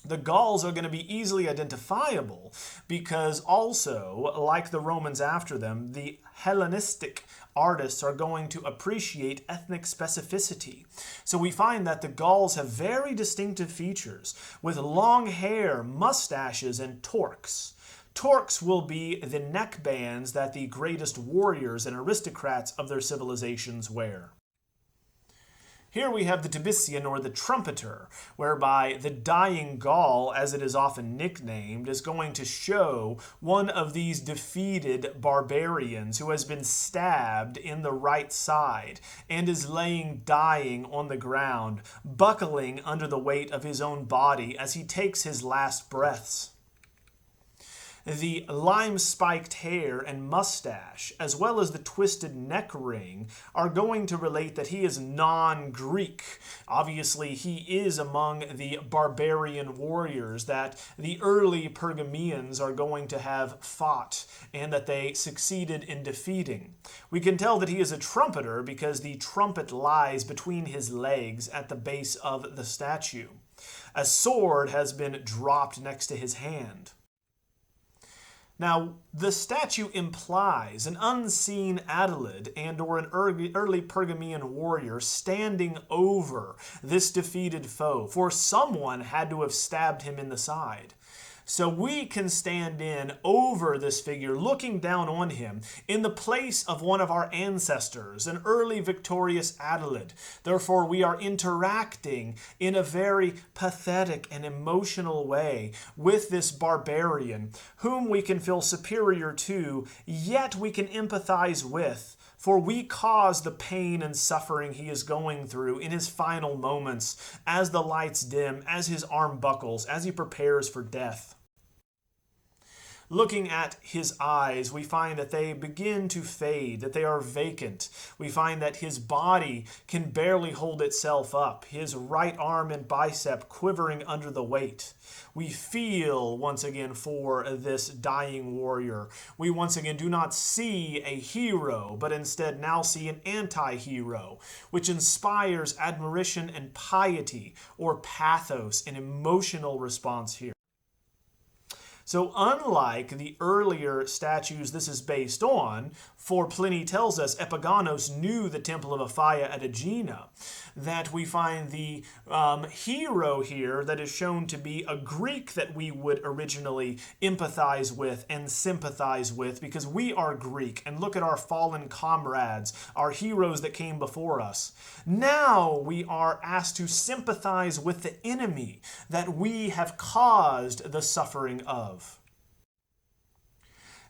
The Gauls are going to be easily identifiable because also, like the Romans after them, the Hellenistic artists are going to appreciate ethnic specificity. So we find that the Gauls have very distinctive features with long hair, mustaches, and torques. Torques will be the neckbands that the greatest warriors and aristocrats of their civilizations wear. Here we have the Tibician, or the trumpeter, whereby the dying Gaul, as it is often nicknamed, is going to show one of these defeated barbarians who has been stabbed in the right side and is laying dying on the ground, buckling under the weight of his own body as he takes his last breaths. The lime-spiked hair and mustache, as well as the twisted neck ring, are going to relate that he is non-Greek. Obviously, he is among the barbarian warriors that the early Pergameans are going to have fought and that they succeeded in defeating. We can tell that he is a trumpeter because the trumpet lies between his legs at the base of the statue. A sword has been dropped next to his hand. Now, the statue implies an unseen Attalid and or an early Pergamean warrior standing over this defeated foe, for someone had to have stabbed him in the side. So we can stand in over this figure, looking down on him in the place of one of our ancestors, an early victorious Adalid. Therefore, we are interacting in a very pathetic and emotional way with this barbarian, whom we can feel superior to, yet we can empathize with. For we cause the pain and suffering he is going through in his final moments, as the lights dim, as his arm buckles, as he prepares for death. Looking at his eyes, we find that they begin to fade, that they are vacant. We find that his body can barely hold itself up, his right arm and bicep quivering under the weight. We feel once again for this dying warrior. We once again do not see a hero, but instead now see an anti-hero, which inspires admiration and piety, or pathos, an emotional response here. So unlike the earlier statues this is based on, for Pliny tells us Epiganos knew the temple of Aphaia at Aegina, that we find the hero here that is shown to be a Greek that we would originally empathize with and sympathize with, because we are Greek, and look at our fallen comrades, our heroes that came before us. Now we are asked to sympathize with the enemy that we have caused the suffering of.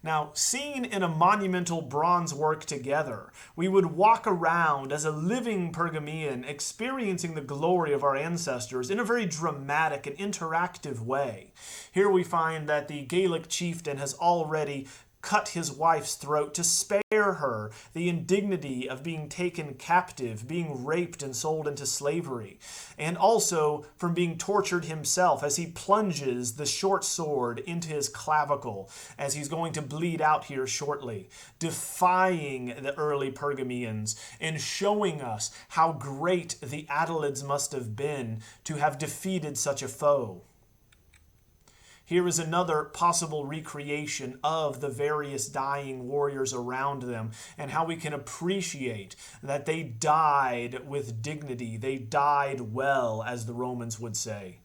Now, seen in a monumental bronze work together, we would walk around as a living Pergamean, experiencing the glory of our ancestors in a very dramatic and interactive way. Here we find that the Gaelic chieftain has already cut his wife's throat to spare her the indignity of being taken captive, being raped and sold into slavery, and also from being tortured himself as he plunges the short sword into his clavicle as he's going to bleed out here shortly, defying the early Pergameans and showing us how great the Adalids must have been to have defeated such a foe. Here is another possible recreation of the various dying warriors around them and how we can appreciate that they died with dignity. They died well, as the Romans would say.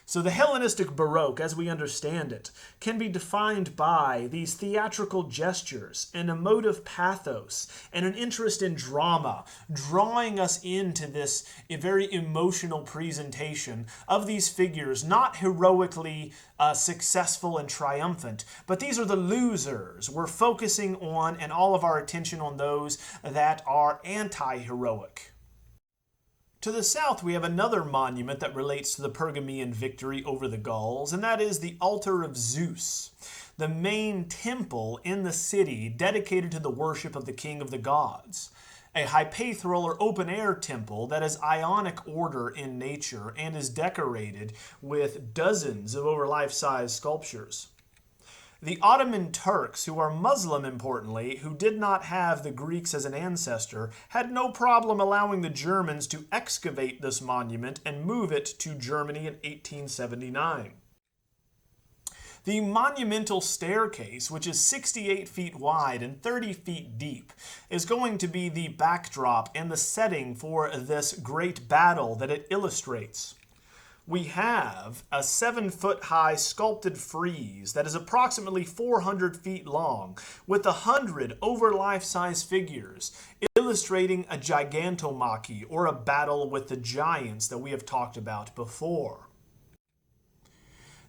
So the Hellenistic Baroque, as we understand it, can be defined by these theatrical gestures, an emotive pathos, and an interest in drama, drawing us into this very emotional presentation of these figures, not heroically successful and triumphant, but these are the losers. We're focusing on, and all of our attention on those that are anti-heroic. To the south, we have another monument that relates to the Pergamean victory over the Gauls, and that is the altar of Zeus, the main temple in the city dedicated to the worship of the king of the gods. A hypaethral or open-air temple that is Ionic order in nature and is decorated with dozens of over life-size sculptures. The Ottoman Turks, who are Muslim importantly, who did not have the Greeks as an ancestor, had no problem allowing the Germans to excavate this monument and move it to Germany in 1879. The monumental staircase, which is 68 feet wide and 30 feet deep, is going to be the backdrop and the setting for this great battle that it illustrates. We have a 7-foot-high sculpted frieze that is approximately 400 feet long, with 100 over life-size figures, illustrating a gigantomachy, or a battle with the giants that we have talked about before.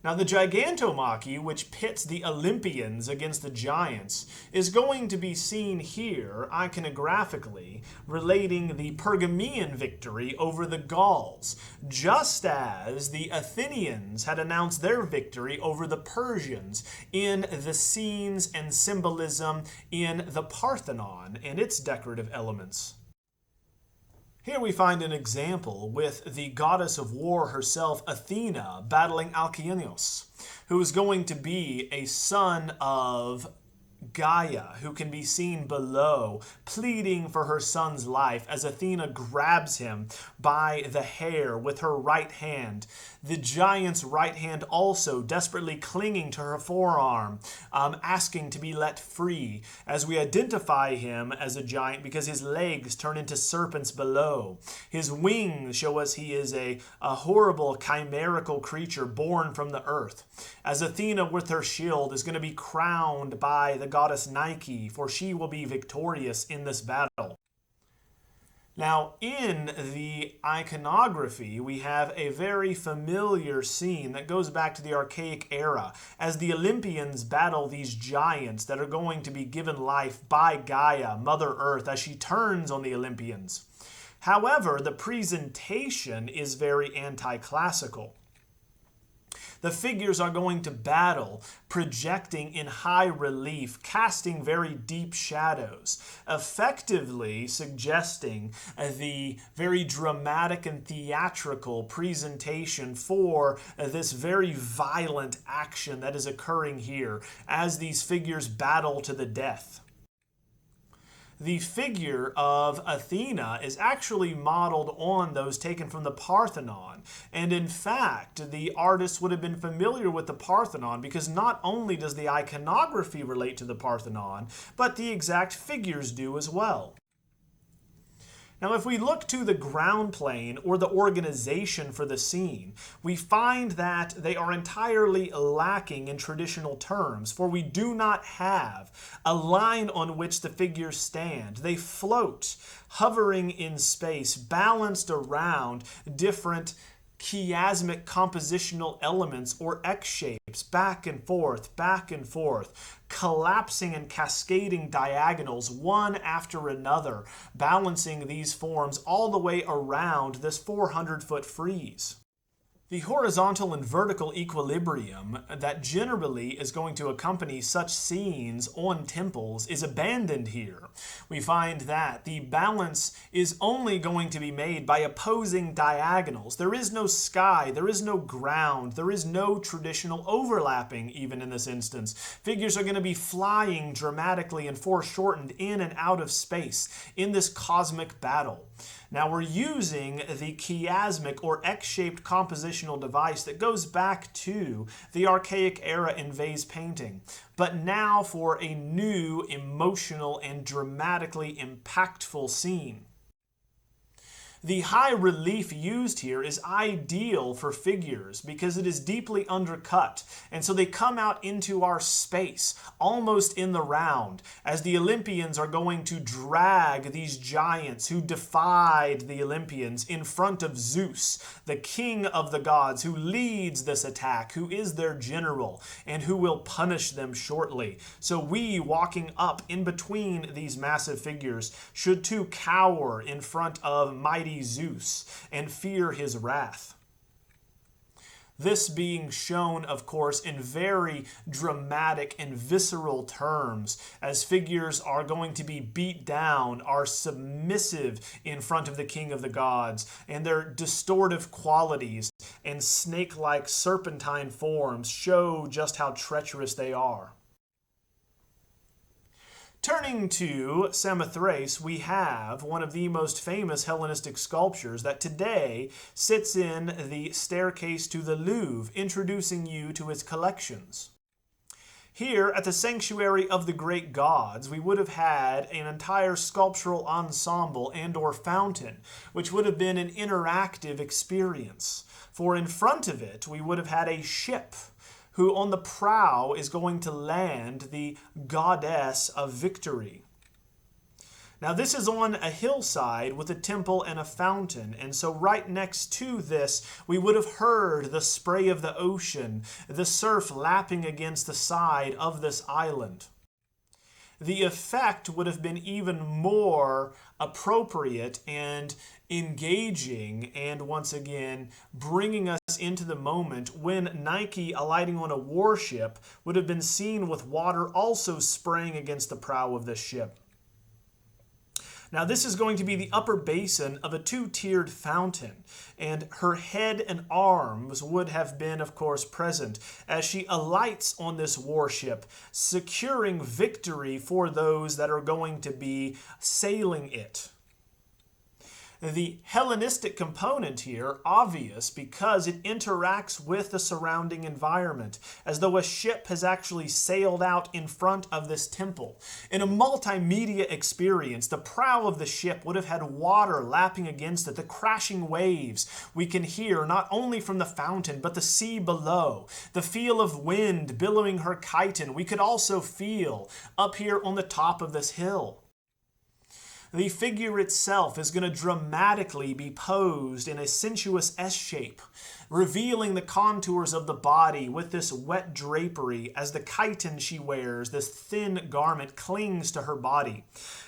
Now, the gigantomachy, which pits the Olympians against the giants, is going to be seen here iconographically relating the Pergamean victory over the Gauls, just as the Athenians had announced their victory over the Persians in the scenes and symbolism in the Parthenon and its decorative elements. Here we find an example with the goddess of war herself, Athena, battling Alkienos, who is going to be a son of Gaia, who can be seen below, pleading for her son's life as Athena grabs him by the hair with her right hand. The giant's right hand also desperately clinging to her forearm, asking to be let free, as we identify him as a giant because his legs turn into serpents below. His wings show us he is a horrible chimerical creature born from the earth. As Athena with her shield is going to be crowned by the goddess Nike, for she will be victorious in this battle. Now, in the iconography, we have a very familiar scene that goes back to the archaic era as the Olympians battle these giants that are going to be given life by Gaia, Mother Earth, as she turns on the Olympians. However, the presentation is very anti-classical. The figures are going to battle, projecting in high relief, casting very deep shadows, effectively suggesting the very dramatic and theatrical presentation for this very violent action that is occurring here as these figures battle to the death. The figure of Athena is actually modeled on those taken from the Parthenon. And in fact, the artists would have been familiar with the Parthenon because not only does the iconography relate to the Parthenon, but the exact figures do as well. Now, if we look to the ground plane or the organization for the scene, we find that they are entirely lacking in traditional terms, for we do not have a line on which the figures stand. They float, hovering in space, balanced around different chiasmic compositional elements or X shapes, back and forth, collapsing and cascading diagonals one after another, balancing these forms all the way around this 400-foot frieze. The horizontal and vertical equilibrium that generally is going to accompany such scenes on temples is abandoned here. We find that the balance is only going to be made by opposing diagonals. There is no sky, there is no ground, there is no traditional overlapping even in this instance. Figures are going to be flying dramatically and foreshortened in and out of space in this cosmic battle. Now we're using the chiasmic or X-shaped compositional device that goes back to the archaic era in vase painting, but now for a new, emotional, and dramatically impactful scene. The high relief used here is ideal for figures because it is deeply undercut, and so they come out into our space, almost in the round, as the Olympians are going to drag these giants who defied the Olympians in front of Zeus, the king of the gods, who leads this attack, who is their general, and who will punish them shortly. So we, walking up in between these massive figures, should too cower in front of mighty Zeus and fear his wrath. This being shown, of course, in very dramatic and visceral terms, as figures are going to be beat down, are submissive in front of the king of the gods, and their distortive qualities and snake-like serpentine forms show just how treacherous they are. Turning to Samothrace, we have one of the most famous Hellenistic sculptures that today sits in the staircase to the Louvre, introducing you to its collections. Here, at the Sanctuary of the Great Gods, we would have had an entire sculptural ensemble and/or fountain, which would have been an interactive experience. For in front of it, we would have had a ship, who on the prow is going to land the goddess of victory. Now this is on a hillside with a temple and a fountain, and so right next to this we would have heard the spray of the ocean, the surf lapping against the side of this island. The effect would have been even more appropriate and engaging, and once again bringing us into the moment when Nike, alighting on a warship, would have been seen with water also spraying against the prow of this ship. Now this is going to be the upper basin of a two-tiered fountain, and her head and arms would have been, of course, present as she alights on this warship, securing victory for those that are going to be sailing it. The Hellenistic component here, obvious because it interacts with the surrounding environment, as though a ship has actually sailed out in front of this temple. In a multimedia experience, the prow of the ship would have had water lapping against it, the crashing waves we can hear not only from the fountain, but the sea below. The feel of wind billowing her chitin we could also feel up here on the top of this hill. The figure itself is going to dramatically be posed in a sensuous S shape, revealing the contours of the body with this wet drapery as the chitin she wears, this thin garment, clings to her body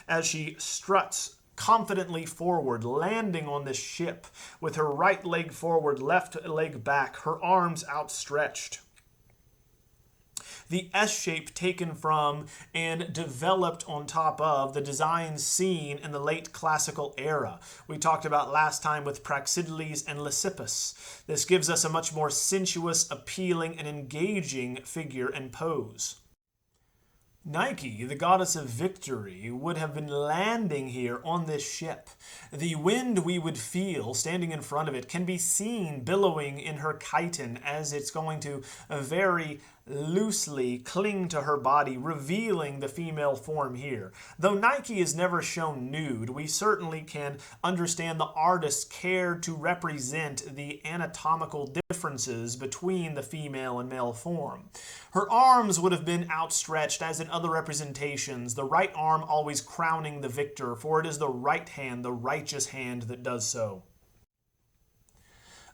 as she struts confidently forward, landing on this ship with her right leg forward, left leg back, her arms outstretched. The S shape taken from and developed on top of the designs seen in the late classical era. We talked about last time with Praxiteles and Lysippus. This gives us a much more sensuous, appealing, and engaging figure and pose. Nike, the goddess of victory, would have been landing here on this ship. The wind we would feel standing in front of it can be seen billowing in her chitin as it's going to very loosely cling to her body, revealing the female form here. Though Nike is never shown nude, we certainly can understand the artist's care to represent the anatomical differences between the female and male form. Her arms would have been outstretched as in other representations, the right arm always crowning the victor, for it is the right hand, the righteous hand, that does so.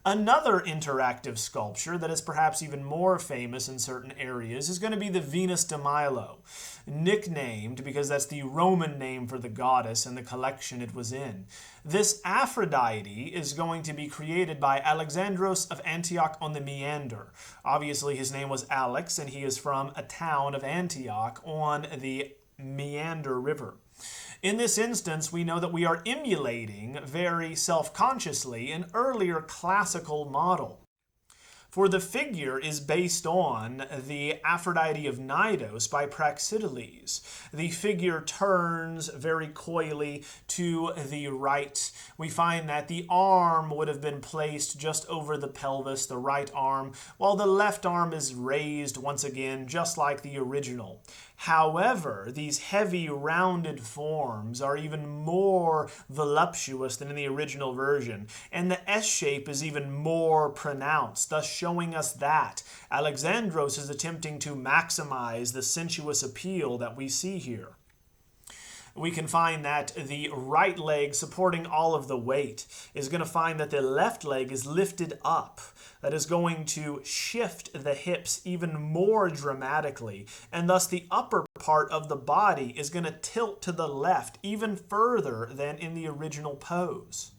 Another interactive sculpture that is perhaps even more famous in certain areas is going to be the Venus de Milo, nicknamed because that's the Roman name for the goddess and the collection it was in. This Aphrodite is going to be created by Alexandros of Antioch on the Meander. Obviously his name was Alex and he is from a town of Antioch on the Meander River. In this instance, we know that we are emulating very self-consciously an earlier classical model. For the figure is based on the Aphrodite of Cnidos by Praxiteles. The figure turns very coyly to the right. We find that the arm would have been placed just over the pelvis, the right arm, while the left arm is raised once again, just like the original. However, these heavy rounded forms are even more voluptuous than in the original version, and the S shape is even more pronounced, thus showing us that Alexandros is attempting to maximize the sensuous appeal that we see here. We can find that the right leg supporting all of the weight is going to find that the left leg is lifted up. That is going to shift the hips even more dramatically, and thus the upper part of the body is going to tilt to the left even further than in the original pose.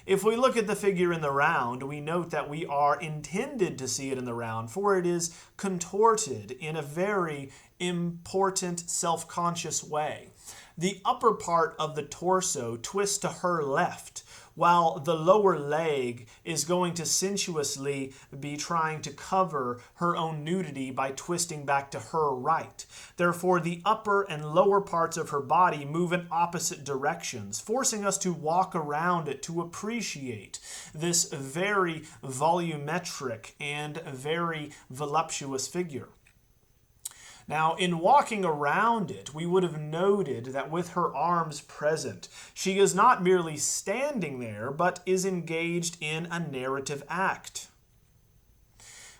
If we look at the figure in the round, we note that we are intended to see it in the round, for it is contorted in a very important self-conscious way. The upper part of the torso twists to her left, while the lower leg is going to sensuously be trying to cover her own nudity by twisting back to her right. Therefore, the upper and lower parts of her body move in opposite directions, forcing us to walk around it to appreciate this very volumetric and very voluptuous figure. Now, in walking around it, we would have noted that with her arms present, she is not merely standing there, but is engaged in a narrative act.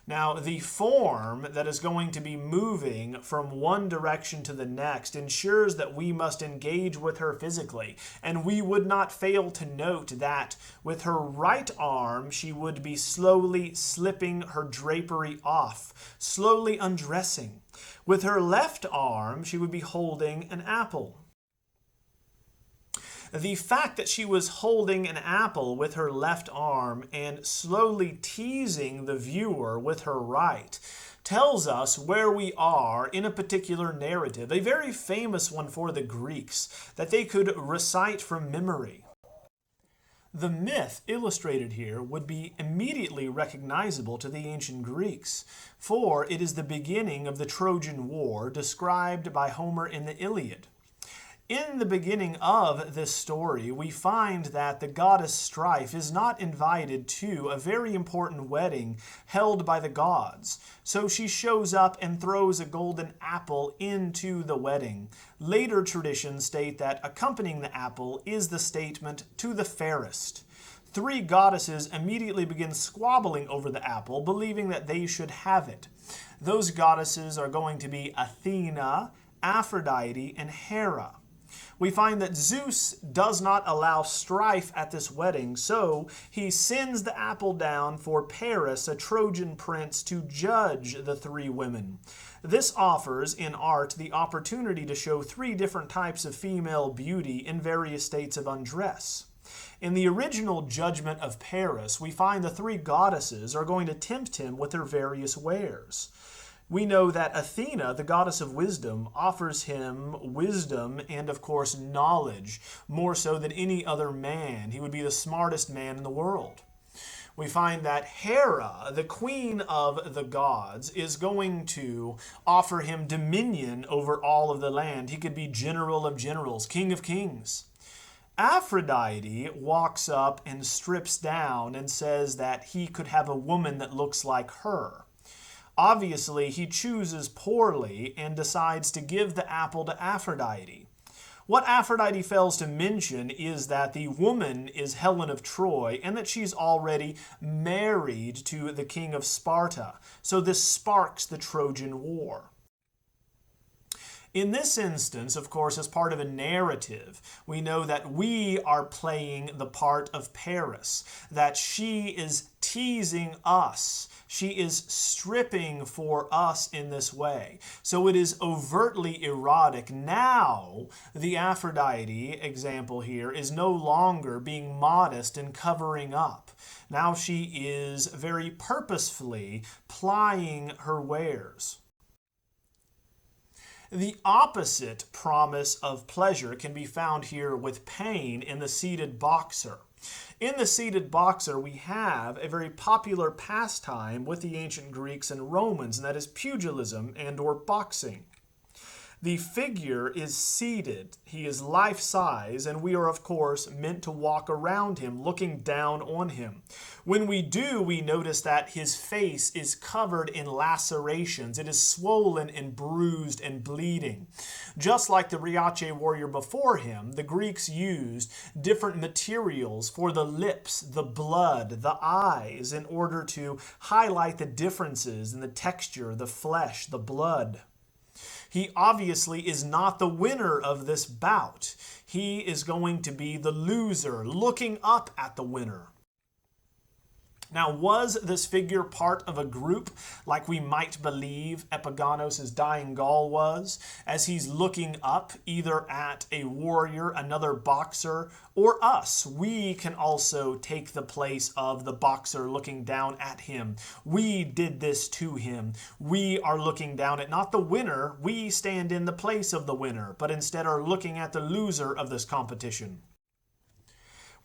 Now, the form that is going to be moving from one direction to the next ensures that we must engage with her physically, and we would not fail to note that with her right arm, she would be slowly slipping her drapery off, slowly undressing. With her left arm, she would be holding an apple. The fact that she was holding an apple with her left arm and slowly teasing the viewer with her right tells us where we are in a particular narrative, a very famous one for the Greeks that they could recite from memory. The myth illustrated here would be immediately recognizable to the ancient Greeks, for it is the beginning of the Trojan War described by Homer in the Iliad. In the beginning of this story, we find that the goddess Strife is not invited to a very important wedding held by the gods. So she shows up and throws a golden apple into the wedding. Later traditions state that accompanying the apple is the statement, "to the fairest." Three goddesses immediately begin squabbling over the apple, believing that they should have it. Those goddesses are going to be Athena, Aphrodite, and Hera. We find that Zeus does not allow strife at this wedding, so he sends the apple down for Paris, a Trojan prince, to judge the three women. This offers, in art, the opportunity to show three different types of female beauty in various states of undress. In the original judgment of Paris, we find the three goddesses are going to tempt him with their various wares. We know that Athena, the goddess of wisdom, offers him wisdom and, of course, knowledge, more so than any other man. He would be the smartest man in the world. We find that Hera, the queen of the gods, is going to offer him dominion over all of the land. He could be general of generals, king of kings. Aphrodite walks up and strips down and says that he could have a woman that looks like her. Obviously, he chooses poorly and decides to give the apple to Aphrodite. What Aphrodite fails to mention is that the woman is Helen of Troy and that she's already married to the king of Sparta. So this sparks the Trojan War. In this instance, of course, as part of a narrative, we know that we are playing the part of Paris, that she is teasing us. She is stripping for us in this way. So it is overtly erotic. Now, the Aphrodite example here is no longer being modest and covering up. Now she is very purposefully plying her wares. The opposite promise of pleasure can be found here with pain in the seated boxer. In the seated boxer, we have a very popular pastime with the ancient Greeks and Romans, and that is pugilism and or boxing. The figure is seated, he is life-size, and we are, of course, meant to walk around him, looking down on him. When we do, we notice that his face is covered in lacerations. It is swollen and bruised and bleeding. Just like the Riace warrior before him, the Greeks used different materials for the lips, the blood, the eyes, in order to highlight the differences in the texture, the flesh, the blood. He obviously is not the winner of this bout. He is going to be the loser, looking up at the winner. Now, was this figure part of a group like we might believe Epigonos' dying Gaul was, as he's looking up either at a warrior, another boxer, or us? We can also take the place of the boxer looking down at him. We did this to him. We are looking down at not the winner, we stand in the place of the winner, but instead are looking at the loser of this competition.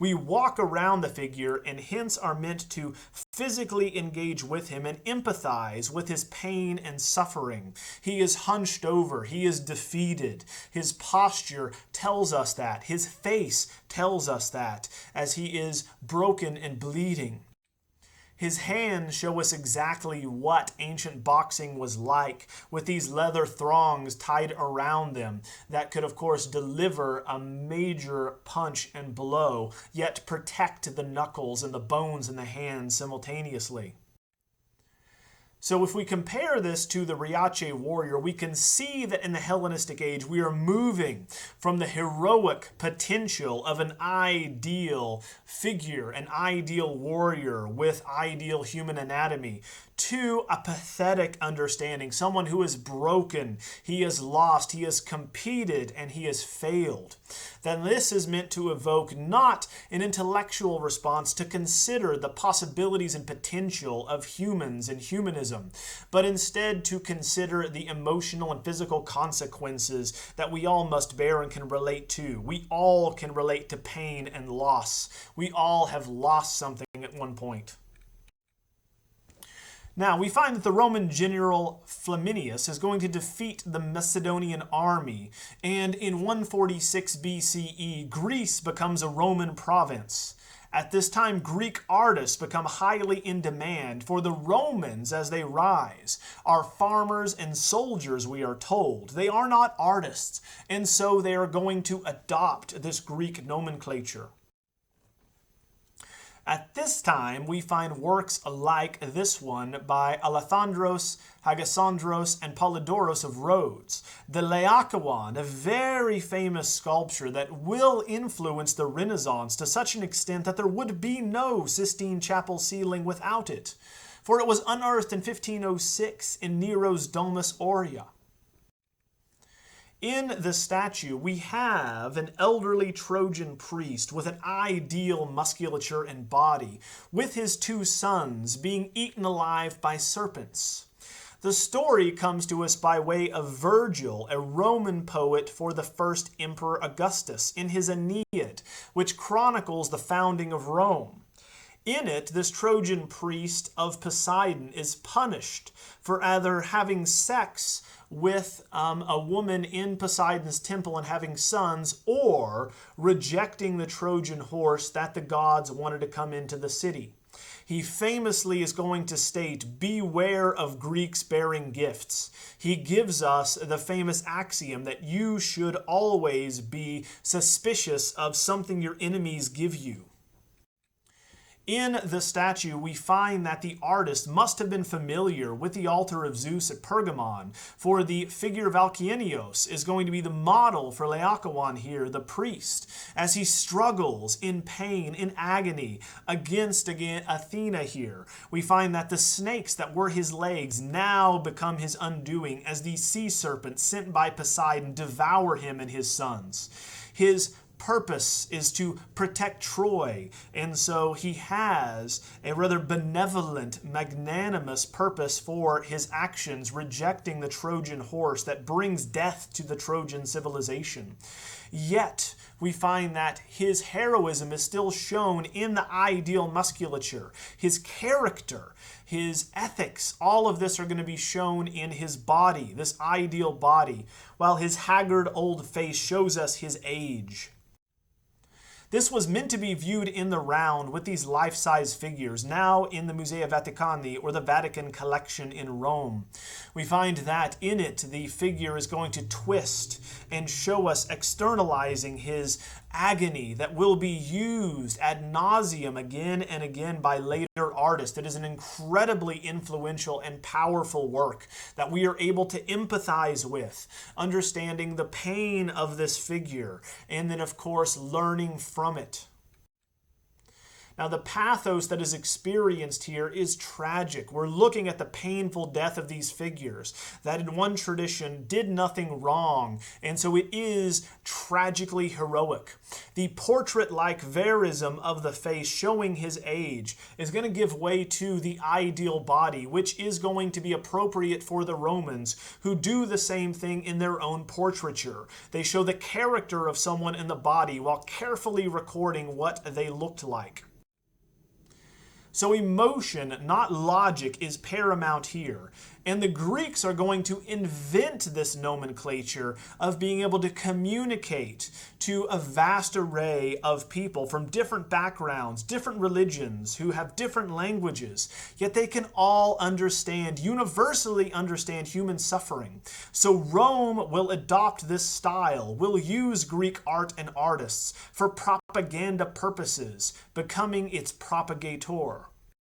We walk around the figure and hence are meant to physically engage with him and empathize with his pain and suffering. He is hunched over. He is defeated. His posture tells us that. His face tells us that as he is broken and bleeding. His hands show us exactly what ancient boxing was like, with these leather thongs tied around them that could, of course, deliver a major punch and blow, yet protect the knuckles and the bones in the hands simultaneously. So if we compare this to the Riace warrior, we can see that in the Hellenistic age, we are moving from the heroic potential of an ideal figure, an ideal warrior with ideal human anatomy, to a pathetic understanding, someone who is broken, he is lost, he has competed, and he has failed. then this is meant to evoke not an intellectual response to consider the possibilities and potential of humans and humanism, but instead to consider the emotional and physical consequences that we all must bear and can relate to. We all can relate to pain and loss. We all have lost something at one point. Now, we find that the Roman general Flaminius is going to defeat the Macedonian army, and in 146 BCE, Greece becomes a Roman province. At this time, Greek artists become highly in demand, for the Romans, as they rise, are farmers and soldiers, we are told. They are not artists, and so they are going to adopt this Greek nomenclature. At this time, we find works like this one by Alexandros, Hagisandros, and Polydoros of Rhodes. The Laocoon, a very famous sculpture that will influence the Renaissance to such an extent that there would be no Sistine Chapel ceiling without it, for it was unearthed in 1506 in Nero's Domus Aurea. In the statue, we have an elderly Trojan priest with an ideal musculature and body, with his two sons being eaten alive by serpents. The story comes to us by way of Virgil, a Roman poet for the first Emperor Augustus, in his Aeneid, which chronicles the founding of Rome. In it, this Trojan priest of Poseidon is punished for either having sex with a woman in Poseidon's temple and having sons, or rejecting the Trojan horse that the gods wanted to come into the city. He famously is going to state, "Beware of Greeks bearing gifts." He gives us the famous axiom that you should always be suspicious of something your enemies give you. In the statue, we find that the artist must have been familiar with the altar of Zeus at Pergamon, for the figure of Alkieneos is going to be the model for Laocoon here, the priest, as he struggles in pain, in agony, against Athena here. We find that the snakes that were his legs now become his undoing, as the sea serpents sent by Poseidon devour him and his sons. His purpose is to protect Troy, and so he has a rather benevolent, magnanimous purpose for his actions, rejecting the Trojan horse that brings death to the Trojan civilization. Yet, we find that his heroism is still shown in the ideal musculature. His character, his ethics, all of this are going to be shown in his body, this ideal body, while his haggard old face shows us his age. This was meant to be viewed in the round with these life-size figures, now in the Musea Vaticani, or the Vatican collection in Rome. We find that in it, the figure is going to twist and show us externalizing his agony that will be used ad nauseum again and again by later artists. It is an incredibly influential and powerful work that we are able to empathize with, understanding the pain of this figure, and then, of course, learning from it. Now, the pathos that is experienced here is tragic. We're looking at the painful death of these figures that in one tradition did nothing wrong, and so it is tragically heroic. The portrait-like verism of the face showing his age is going to give way to the ideal body, which is going to be appropriate for the Romans, who do the same thing in their own portraiture. They show the character of someone in the body while carefully recording what they looked like. So emotion, not logic, is paramount here. And the Greeks are going to invent this nomenclature of being able to communicate to a vast array of people from different backgrounds, different religions, who have different languages, yet they can all understand, universally understand human suffering. So Rome will adopt this style, will use Greek art and artists for propaganda purposes, becoming its propagator.